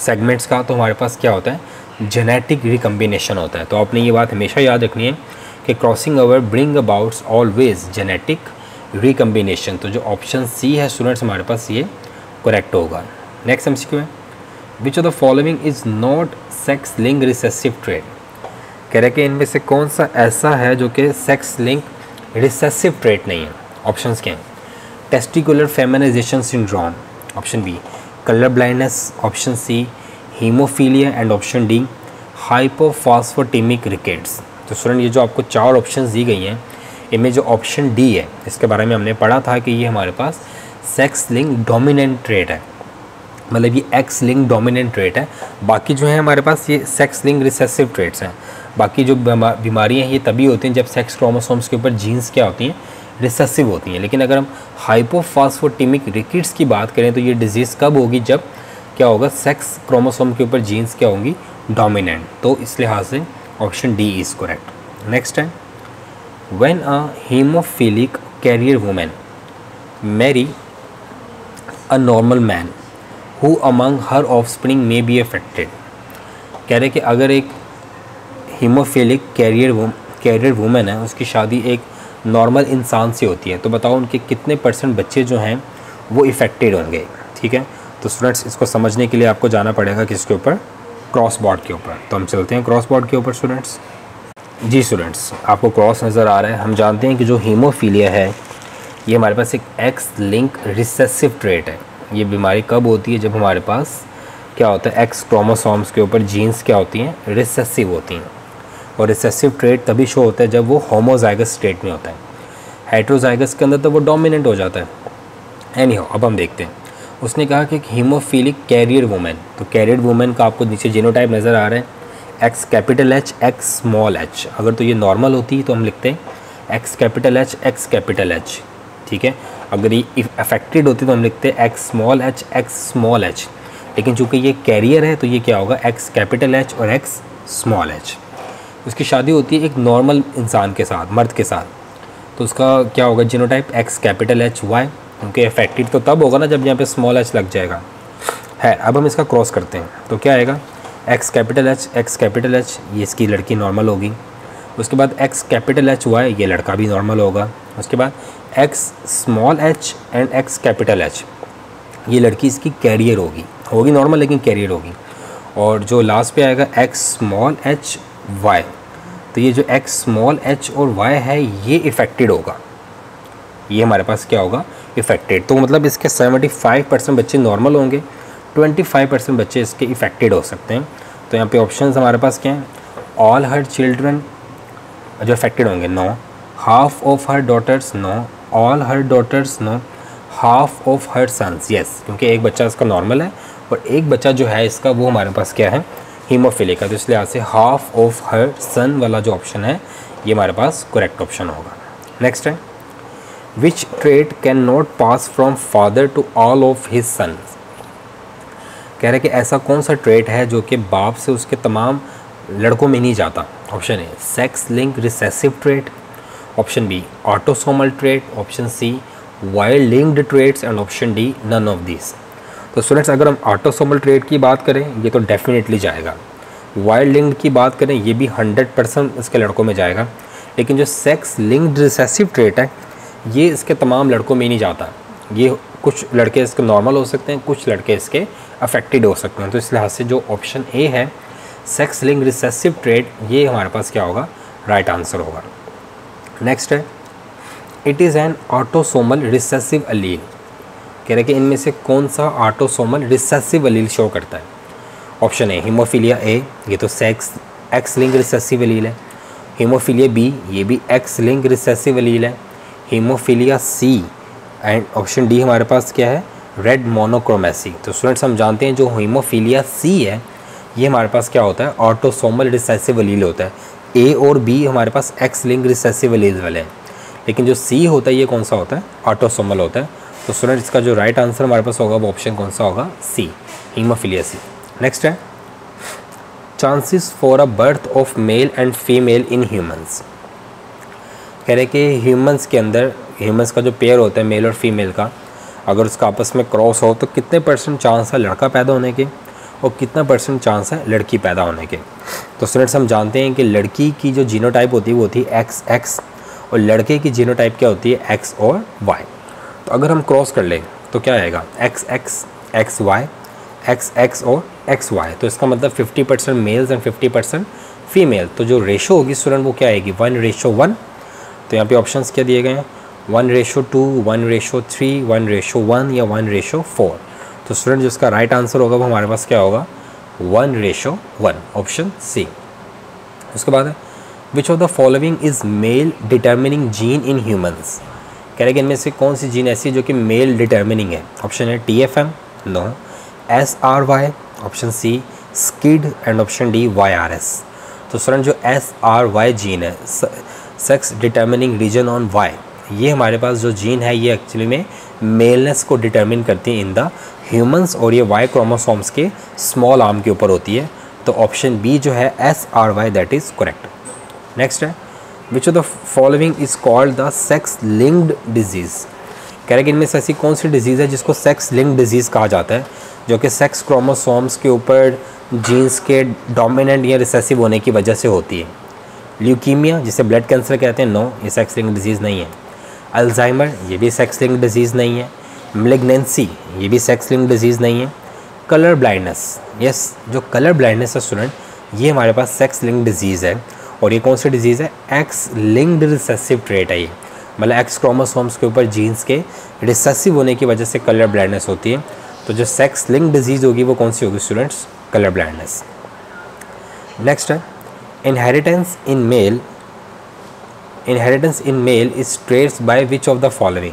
segments का, तो हमारे पास क्या होता है, जेनेटिक रिकम्बिनेशन होता है। तो आपने ये बात हमेशा याद रखनी है कि crossing over bring abouts always genetic recombination. तो जो ऑप्शन सी है स्टूडेंट्स हमारे पास ये करेक्ट होगा। नेक्स्ट एमसीक्यू है which of the following is not sex link recessive trait. कह रहे कि इनमें से कौन सा ऐसा है जो कि सेक्स लिंक रिसेसिव ट्रेट नहीं है। ऑप्शंस क्या हैं, testicular feminisation syndrome, option B colour blindness, option C haemophilia and option D hypophosphatemic rickets. तो स्टूडेंट ये जो आपको 4 ऑप्शंस दी गई हैं, इनमें जो ऑप्शन डी है इसके बारे में हमने पढ़ा था कि ये हमारे पास सेक्स लिंक डोमिनेंट ट्रेट है, मतलब ये एक्स लिंक डोमिनेंट ट्रेट है। बाकी जो है हमारे पास ये सेक्स लिंक रिसेसिव ट्रेट्स हैं। बाकी जो बीमारियां हैं ये तभी होती हैं जब सेक्स क्रोमोसोम्स के ऊपर जीन्स क्या होती हैं, रिसेसिव होती हैं। लेकिन अगर हम हाइपोफॉस्फेटेमिक रिकेट्स की बात करें तो ये डिजीज़ कब होगी, जब क्या होगा, सेक्स क्रोमोसोम के ऊपर जीन्स क्या होंगी, डोमिनेंट। तो इस लिहाज से option D is correct. Next है when a haemophilic carrier women marry a normal man who among her offspring may be affected. कह रहे कि अगर एक हीमोफिलिक कैरियर वुमेन है उसकी शादी एक नॉर्मल इंसान से होती है, तो बताओ उनके कितने % बच्चे जो हैं वो इफ़ेक्टेड होंगे। ठीक है, तो स्टूडेंट्स इसको समझने के लिए आपको जाना पड़ेगा किसके ऊपर, क्रॉस बोर्ड के ऊपर। तो हम चलते हैं क्रॉस बोर्ड के ऊपर स्टूडेंट्स। जी स्टूडेंट्स, आपको क्रॉस नज़र आ रहा है। हम जानते हैं कि जो हीमोफीलिया है ये हमारे पास एक एक्स लिंक रिसेसिव ट्रेट है। ये बीमारी कब होती है, जब हमारे पास क्या होता है, एक्स क्रोमोसोम्स के ऊपर जीन्स क्या होती हैं, रिसेसिव होती हैं। और रिसेसिव ट्रेट तभी शो होता है जब वो होमोजाइगस स्टेट में होता है। हेट्रोजाइगस के अंदर तो वो डोमिनेंट हो जाता है। एनीहाउ, अब हम देखते हैं। उसने कहा कि हीमोफिलिक कैरियर वुमेन, तो कैरियर वुमेन का आपको नीचे जीनोटाइप नज़र आ रहा है, x capital H x small H. अगर तो ये नॉर्मल होती तो हम लिखते हैं x capital H x capital H. ठीक है, अगर ये अफेक्टेड होती तो हम लिखते हैं एक्स स्मॉल एच। लेकिन चूंकि ये कैरियर है तो ये क्या होगा, एक्स कैपिटल एच और एक्स स्मॉल एच। उसकी शादी होती है एक नॉर्मल इंसान के साथ, मर्द के साथ, तो उसका क्या होगा genotype X capital H Y, क्योंकि अफेक्टेड तो तब होगा ना जब यहाँ पे स्मॉल एच लग जाएगा है। अब हम इसका क्रॉस करते हैं तो क्या आएगा, एक्स कैपिटल एच, ये इसकी लड़की नॉर्मल होगी। उसके बाद एक्स कैपिटल एच वाई, ये लड़का भी नॉर्मल होगा। उसके बाद x small H and x capital H, ये लड़की इसकी कैरियर होगी नॉर्मल लेकिन कैरियर होगी। और जो लास्ट पे आएगा एक्स स्मॉल एच वाई, तो ये जो एक्स स्मॉल एच और वाई है ये इफ़ेक्टेड होगा, ये हमारे पास क्या होगा, इफ़ेक्टेड। तो मतलब इसके 75% बच्चे नॉर्मल होंगे, 25% बच्चे इसके इफ़ेक्टेड हो सकते हैं। तो यहाँ पे ऑप्शंस हमारे पास क्या हैं, ऑल हर चिल्ड्रन जो इफ़ेक्टेड होंगे no, half of her daughters no, all her daughters no, half of her sons yes, क्योंकि एक बच्चा इसका नॉर्मल है और एक बच्चा जो है इसका वो हमारे पास क्या है, हीमोफिलिक है। तो इसलिए यहाँ से हाफ ऑफ हर सन वाला जो ऑप्शन है ये हमारे पास करेक्ट ऑप्शन होगा। नेक्स्ट है, which trait can not pass from father to all of his sons. कह रहे कि ऐसा कौन सा ट्रेट है जो कि बाप से उसके तमाम लड़कों में नहीं जाता। Option A sex link recessive trait, option B autosomal trait, option C wild linked traits and option D none of this. तो स्टूडेंट्स अगर हम ऑटोसोमल ट्रेट की बात करें ये तो डेफिनेटली जाएगा, वाइल्ड लिंक्ड की बात करें ये भी 100% इसके लड़कों में जाएगा। लेकिन जो सेक्स लिंक्ड रिसेसिव ट्रेट है ये इसके तमाम लड़कों में नहीं जाता, ये कुछ लड़के इसके नॉर्मल हो सकते हैं, कुछ लड़के इसके अफेक्टेड हो सकते हैं। तो इस लिहाज से जो ऑप्शन ए है सेक्स लिंक्ड रिसेसिव ट्रेट ये हमारे पास क्या होगा, राइट आंसर होगा। नेक्स्ट है, it is an autosomal recessive अलील। कह रहे कि इनमें से कौन सा ऑटोसोमल रिसेसिव अलील शो करता है। ऑप्शन ए हीमोफीलिया ए, ये तो sex X link recessive allele है। हीमोफीलिया बी, ये भी एक्स लिंक रिसेसिव अलील है। Haemophilia C and option D हमारे पास क्या है, रेड मोनोक्रोमेसी। तो स्टूडेंट्स हम जानते हैं जो हीमोफीलिया सी है ये हमारे पास क्या होता है, ऑटोसोमल रिसेसिव अलील होता है। ए और बी हमारे पास एक्स लिंक रिसेसिव अलील वाले हैं, लेकिन जो सी होता है ये कौन सा होता है, ऑटोसोमल होता है। तो स्टूडेंट इसका जो राइट आंसर हमारे पास होगा वो ऑप्शन कौन सा होगा, सी, हीमोफीलिया सी। नेक्स्ट है, chances for a birth of male and female in humans. कह रहे कि ह्यूमंस के अंदर, ह्यूमंस का जो पेयर होता है मेल और फीमेल का, अगर उसका आपस में क्रॉस हो तो कितने % चांस है लड़का पैदा होने के और कितना % चांस है लड़की पैदा होने के। तो स्टूडेंट्स हम जानते हैं कि लड़की की जो जीनोटाइप होती है वो होती है XX और लड़के की जीनोटाइप क्या होती है, X और Y। तो अगर हम क्रॉस कर लें तो क्या आएगा, XX XY XX और XY। तो इसका मतलब 50% मेल्स एंड 50% फीमेल। तो जो रेशो होगी स्टूडेंट वो क्या आएगी, 1:1। तो यहाँ पे ऑप्शंस क्या दिए गए हैं, 1:2, 1:3, 1:1 या 1:4। तो स्टूडेंट जो इसका राइट आंसर होगा वो हमारे पास क्या होगा, 1:1, ऑप्शन सी। उसके बाद है, which of the following is male determining gene in humans. कह रहे कि इनमें से कौन सी जीन ऐसी जो कि मेल डिटर्मिनिंग है। ऑप्शन है TFM no, SRY option C, SKID and option D YRS। तो स्टूडेंट जो SRY जीन है, sex determining region on Y, ये हमारे पास जो जीन है ये एक्चुअली में मेलनेस को डिटर्मिन करती है इन द ह्यूमंस और ये Y क्रोमोसोम्स के स्मॉल आर्म के ऊपर होती है। तो ऑप्शन बी जो है SRY that is correct. Next है, which of the following is called the sex linked disease. कह रहे कि इनमें से ऐसी कौन सी डिजीज़ है जिसको सेक्स लिंक्ड डिजीज़ कहा जाता है, जो कि सेक्स क्रोमोसोम्स के ऊपर जीन्स के डोमिनेंट या रिसेसिव होने की वजह से होती है। ल्यूकीमिया जिसे ब्लड कैंसर कहते हैं, नो, ये सेक्स लिंक्ड डिजीज़ नहीं है। अल्जाइमर, ये भी सेक्स लिंक्ड डिजीज़ नहीं है। मैलिग्नेंसी, ये भी सेक्स लिंक्ड डिजीज़ नहीं है। कलर ब्लाइंडनेस, यस, जो कलर ब्लाइंडनेस है स्टूडेंट, ये हमारे पास सेक्स लिंक्ड डिजीज़ है। और ये कौन सी डिजीज़ है? एक्स लिंक्ड रिसेसिव ट्रेट है ये, मतलब एक्स क्रोमोसोम्स के ऊपर जीन्स के रिसेसिव होने की वजह से कलर ब्लाइंडनेस होती है। तो जो सेक्स लिंक्ड डिजीज़ होगी वो कौन सी होगी स्टूडेंट्स? Colour blindness. नेक्स्ट है inheritance in male. Inheritance in male is traced by which of the following.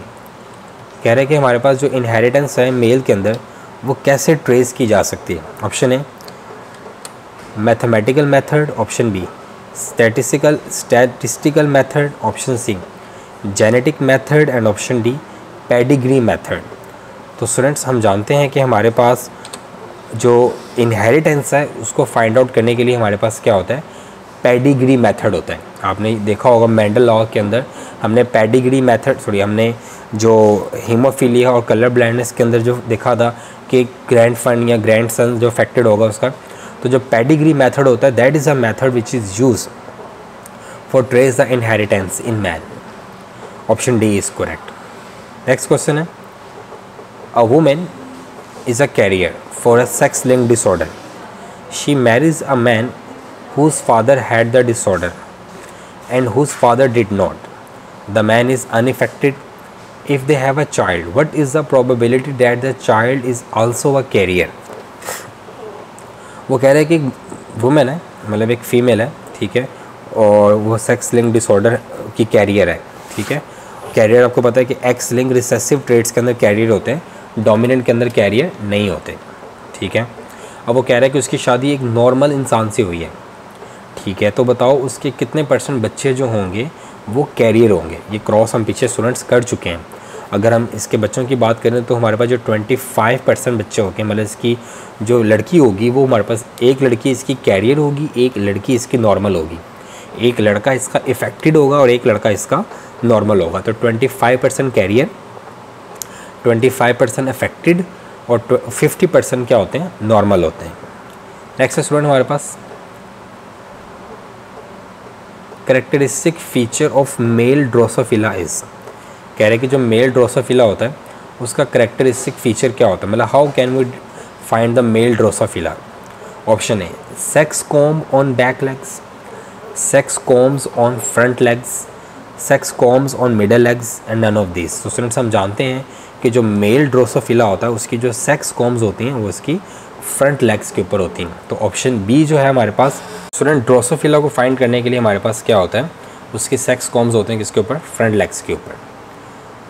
कह रहे हैं कि हमारे पास जो इनहेरिटेंस है मेल के अंदर वो कैसे ट्रेस की जा सकती है? Option A mathematical method, option B statistical method, option C genetic method and option D pedigree method. तो स्टूडेंट्स हम जानते हैं कि हमारे पास जो इनहेरिटेंस है उसको फाइंड आउट करने के लिए हमारे पास क्या होता है? पेडिग्री मेथड होता है। आपने देखा होगा मेंडल लॉ के अंदर हमने पेडिग्री मेथड हमने जो हीमोफीलिया और कलर ब्लाइंडनेस के अंदर जो देखा था कि ग्रैंडसन या ग्रैंडसन जो अफेक्टेड होगा उसका, तो जो पेडिग्री मेथड होता है that is a method which is use for trace the inheritance in man. Option D is correct. Next question है a women is a carrier for a sex linked disorder. She marries a man whose father had the disorder and whose father did not. The man is unaffected. If they have a child, what is the probability that the child is also a carrier? वो कह रहे हैं कि women है, मतलब एक female है, ठीक है, और वो सेक्स लिंक डिसऑर्डर की कैरियर है, ठीक है। कैरियर आपको पता है कि एक्स लिंक रिसेसिव ट्रेट्स के अंदर कैरियर होते हैं, डोमिनेंट के अंदर कैरियर नहीं होते, ठीक है। अब वो कह रहा है कि उसकी शादी एक नॉर्मल इंसान से हुई है, ठीक है, तो बताओ उसके कितने % बच्चे जो होंगे वो कैरियर होंगे। ये क्रॉस हम पीछे स्टूडेंट्स कर चुके हैं। अगर हम इसके बच्चों की बात करें तो हमारे पास जो 25% बच्चे होंगे, मतलब इसकी जो लड़की होगी वो हमारे पास एक लड़की इसकी कैरियर होगी, एक लड़की इसकी नॉर्मल होगी, एक लड़का इसका इफेक्टेड होगा और एक लड़का इसका नॉर्मल होगा। तो 25% कैरियर, 25% अफेक्टेड और 50% क्या होते हैं? नॉर्मल होते हैं। नेक्स्ट स्टूडेंट हमारे पास characteristic feature of male Drosophila is. कह रहे हैं कि जो मेल ड्रोसोफिला होता है उसका करेक्टरिस्टिक फीचर क्या होता है, मतलब how can we find the male drosophila. Option A sex comb on back legs, sex combs on front legs, sex combs on middle legs and none of this. तो students हम जानते हैं कि जो मेल ड्रोसोफिला होता है उसकी जो सेक्स कॉम्स होती हैं वो उसकी फ्रंट लेग्स के ऊपर होती हैं। तो ऑप्शन बी जो है हमारे पास स्टूडेंट ड्रोसोफिला को फाइंड करने के लिए हमारे पास क्या होता है, उसके सेक्स कॉम्स होते हैं किसके ऊपर? फ्रंट लेग्स के ऊपर।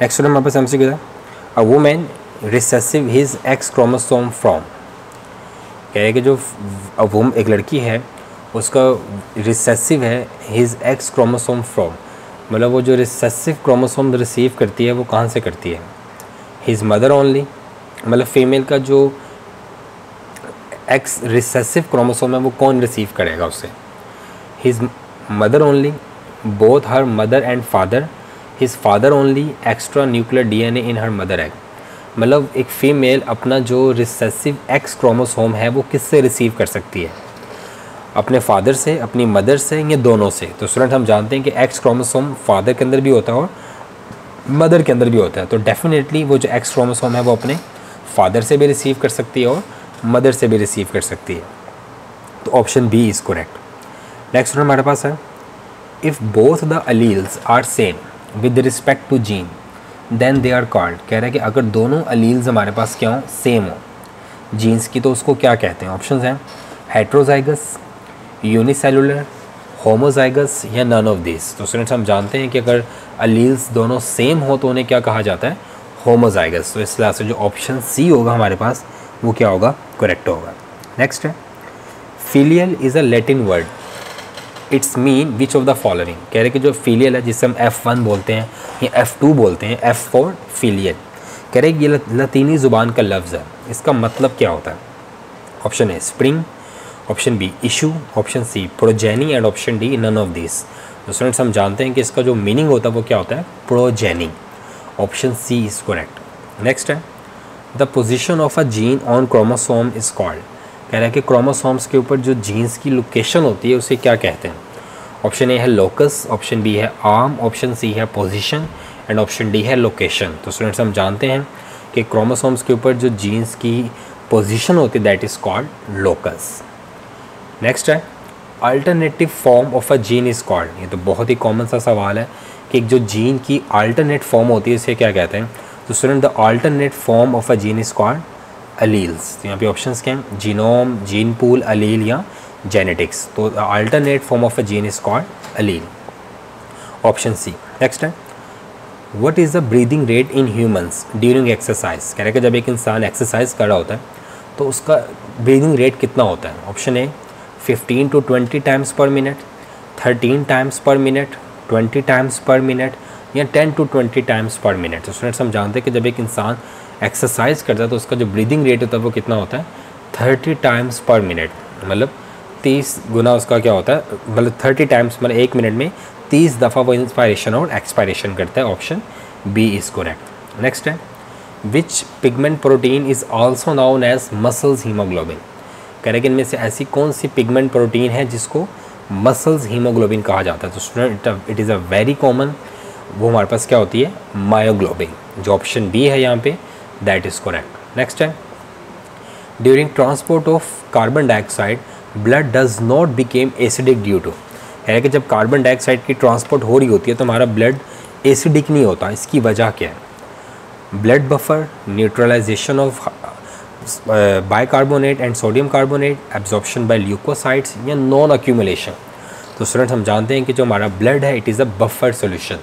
नेक्स्ट स्टूडेंट हमारे पास एमसीक्यू है a women recessive his X chromosome from. कह रहे कि जो एक लड़की है उसका रिसेसिव है हिज एक्स क्रोमोसोम फ्रॉम, मतलब वो जो रिसेसिव क्रोमोसोम रिसीव करती है वो कहाँ से करती है? हिज मदर ओनली, मतलब फीमेल का जो एक्स रिसेसिव क्रोमोसोम है वो कौन रिसीव करेगा उससे? His mother only, both her mother and father, his father only, extra nuclear DNA in her mother egg. मतलब एक फ़ीमेल अपना जो रिसेसिव एक्स क्रोमोसोम है वो किससे रिसीव कर सकती है? अपने फादर से, अपनी मदर से, या दोनों से? तो स्टूडेंट हम जानते हैं कि एक्स क्रोमोसोम फादर के अंदर भी होता है और मदर के अंदर भी होता है, तो डेफिनेटली वो जो एक्स क्रोमोसोम है वो अपने फादर से भी रिसीव कर सकती है और मदर से भी रिसीव कर सकती है। तो option B is correct. Next हमारे पास है if both the alleles are same with respect to gene then they are called. कह रहे हैं कि अगर दोनों अलील्स हमारे पास क्या हो, सेम हो जीन्स की, तो उसको क्या कहते हैं? ऑप्शंस हैं हेट्रोजाइगस, यूनिसेलुलर, होमोजाइगस या नन ऑफ दिस। तो स्टूडेंट्स हम जानते हैं कि अगर अलील्स दोनों सेम हो तो उन्हें क्या कहा जाता है? होमोजाइगस। तो इस लिहाज से जो ऑप्शन सी होगा हमारे पास वो क्या होगा? करेक्ट होगा। नेक्स्ट है filial is a Latin word, it's mean which of the following. कह रहे कि जो फिलियल है जिसे हम F1 बोलते हैं या F2 बोलते हैं, F फॉर फिलियल, कह रहे कि ये लतीनी ज़ुबान का लफ्ज़ है, इसका मतलब क्या होता है? Option A spring, option B issue, option C progeny and option D none of this. तो स्टूडेंट्स हम जानते हैं कि इसका जो मीनिंग होता है वो क्या होता है? Progeny. Option C is correct. Next है the position of a gene on chromosome is called. कह कह रहा है कि क्रोमोसोम्स के ऊपर जो जीन्स की लोकेशन होती है उसे क्या कहते हैं। ऑप्शन ए है लोकस, ऑप्शन बी है आर्म, ऑप्शन सी है पोजीशन एंड ऑप्शन डी है लोकेशन। तो स्टूडेंट्स हम जानते हैं कि क्रोमोसोम्स के ऊपर जो जीन्स की पोजीशन होती है that is called locus. Next है alternative form of a gene is called. ये तो बहुत ही कॉमन सा सवाल है कि एक जो जीन की अल्टरनेट फॉर्म होती है इसे क्या कहते हैं। तो student the alternate form of a gene is called alleles. तो यहाँ पे ऑप्शंस क्या हैं, जीनोम, जीन पूल, अलील या जेनेटिक्स। तो the alternate form of a gene is called allele, option C. Next है what is the breathing rate in humans during exercise. कह रहे हैं कि जब एक इंसान एक्सरसाइज कर रहा होता है तो उसका ब्रीदिंग रेट कितना होता है। ऑप्शन ए 15 to 20 टाइम्स पर मिनट, 13 टाइम्स पर मिनट, 20 टाइम्स पर मिनट या 10 to 20 टाइम्स पर मिनट। तो स्टूडेंट्स हम जानते हैं कि जब एक इंसान एक्सरसाइज करता है तो उसका जो ब्रीदिंग रेट होता है वो कितना होता है, 30 टाइम्स पर मिनट, मतलब 30 गुना उसका क्या होता है, मतलब 30 टाइम्स, मतलब 1 मिनट में 30 दफ़ा वो इंस्पायरेशन और एक्सपायरेशन करता है। Option B is correct. Next है which pigment protein is also known as muscles haemoglobin. कह रहे हैं कि इनमें से ऐसी कौन सी पिगमेंट प्रोटीन है जिसको मसल्स हीमोग्लोबिन कहा जाता है। तो student it is a very common, वो हमारे पास क्या होती है, मायोग्लोबिन, जो ऑप्शन बी है यहाँ पे दैट इज़ करेक्ट। नेक्स्ट है during transport of carbon dioxide blood does not became acidic due to. है कि जब कार्बन डाइऑक्साइड की ट्रांसपोर्ट हो रही होती है तो हमारा ब्लड एसिडिक नहीं होता, इसकी वजह क्या है। Blood buffer, neutralization of bicarbonate and sodium carbonate, absorption by leucocytes या नॉन अक्यूमुलेशन। तो स्टूडेंट्स हम जानते हैं कि जो हमारा ब्लड है it is a buffer solution,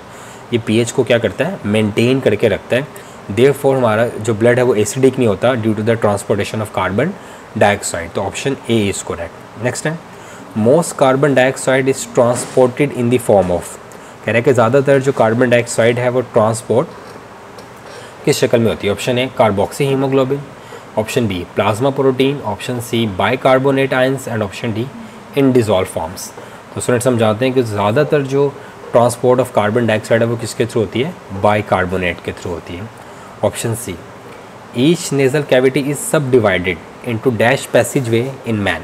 ये पीएच को क्या करता है, मेंटेन करके रखता है। देयरफॉर हमारा जो ब्लड है वो एसिडिक नहीं होता due to the transportation of carbon dioxide. तो option A is correct. Next है most carbon dioxide is transported in the form of. कह रहे हैं कि ज़्यादातर जो कार्बन डाइऑक्साइड है वो ट्रांसपोर्ट किस शक्ल में होती है। Option A carboxy haemoglobin, option B plasma protein, option C bicarbonate ions and option D in dissolve forms. तो स्टूडेंट्स हम जानते हैं कि ज़्यादातर जो ट्रांसपोर्ट ऑफ कार्बन डाइऑक्साइड है वो किसके थ्रू होती है, बाइकार्बोनेट के थ्रू होती है। Option C each nasal cavity is subdivided into dash passageway in man.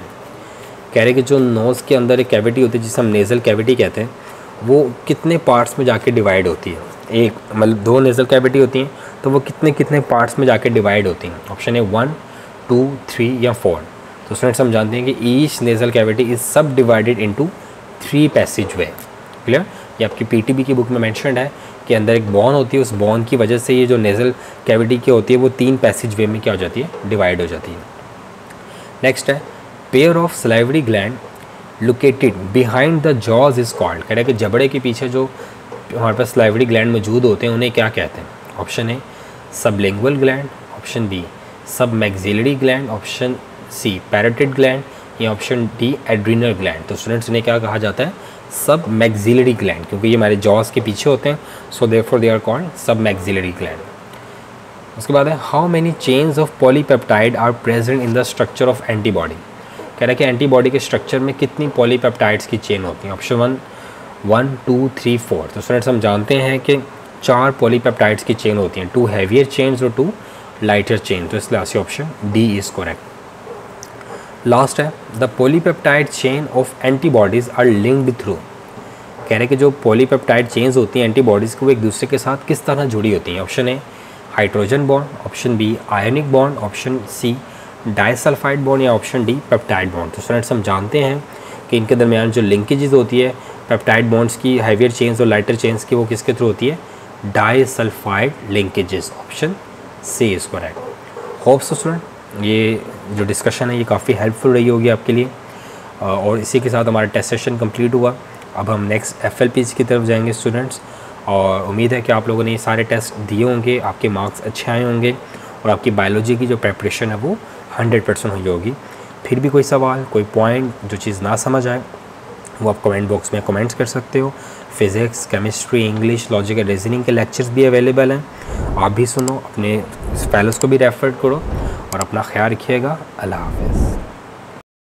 कह रहे कि जो नोज़ के अंदर एक कैविटी होती है जिसे हम नेज़ल कैविटी कहते हैं वो कितने पार्ट्स में जाके डिवाइड होती है। एक मतलब 2 नेज़ल कैविटी होती हैं तो वो कितने कितने पार्ट्स में जाके डिवाइड होती हैं। ऑप्शन है 1, 2, 3 या 4। तो स्टूडेंट्स हम जानते हैं कि each nasal cavity is subdivided into 3 passage way. Clear, ये आपकी पीटीबी की बुक में मेंशन्ड है कि अंदर एक बॉन होती है, उस बॉन की वजह से ये जो नेज़ल कैविटी की होती है वो 3 पैसेज वे में क्या हो जाती है, डिवाइड हो जाती है। नेक्स्ट है pair of salivary gland located behind the jaws is called. कह रहा है कि जबड़े के पीछे जो हमारे पास सलाइवरी ग्लैंड मौजूद होते हैं उन्हें क्या कहते हैं। Option A sublingual gland, option B sub maxillary gland, option C parotid gland या ऑप्शन डी एड्रीनल ग्लैंड। तो स्टूडेंट्स इन्हें क्या कहा जाता है, सब मैक्सिलरी ग्लैंड, क्योंकि ये हमारे जॉज के पीछे होते हैं, so therefore they are called sub maxillary gland. उसके बाद है how many chains of polypeptide are present in the structure of antibody. कह रहा है कि एंटीबॉडी के स्ट्रक्चर में कितनी पॉलीपेप्टाइड्स की चेन होती हैं। ऑप्शन 1, 2, 3, 4। तो स्टूडेंट्स हम जानते हैं कि 4 पॉलीपेप्टाइड्स की चेन होती हैं, 2 हैवियर चेन्स और 2 लाइटर चेन। तो इसलिए last option D is correct. Last है the polypeptide chain of antibodies are linked through. कह रहे हैं कि जो पॉलीपेप्टाइड चेन्स होती हैं एंटीबॉडीज़ को वो एक दूसरे के साथ किस तरह जुड़ी होती हैं। Option A hydrogen bond, option B ionic bond, option C disulphide bond या ऑप्शन डी पेप्टाइड बॉन्ड। तो स्टूडेंट्स हम जानते हैं कि इनके दरमियान जो लिंकेजेस होती है पेप्टाइड बॉन्ड्स की, हैवियर चेन्स और लाइटर चेन्स की, वो किसके थ्रू होती है, disulphide linkages. Option C is correct. Hope so student ये जो डिस्कशन है ये काफ़ी हेल्पफुल रही होगी आपके लिए। और इसी के साथ हमारा टेस्ट सेशन कंप्लीट हुआ। अब हम नेक्स्ट FLPs की तरफ जाएंगे स्टूडेंट्स, और उम्मीद है कि आप लोगों ने ये सारे टेस्ट दिए होंगे, आपके मार्क्स अच्छे आए होंगे और आपकी बायोलॉजी की जो प्रेपरेशन है वो 100% हुई होगी। फिर भी कोई सवाल, कोई पॉइंट, जो चीज़ ना समझ आए वो आप कमेंट बॉक्स में कमेंट्स कर सकते हो। Physics, chemistry, English, logic and reasoning के लेक्चर्स भी अवेलेबल हैं, आप भी सुनो, अपने फेलोज़ को भी रेफर करो और अपना ख्याल रखिएगा। अल्लाह हाफ़िज़।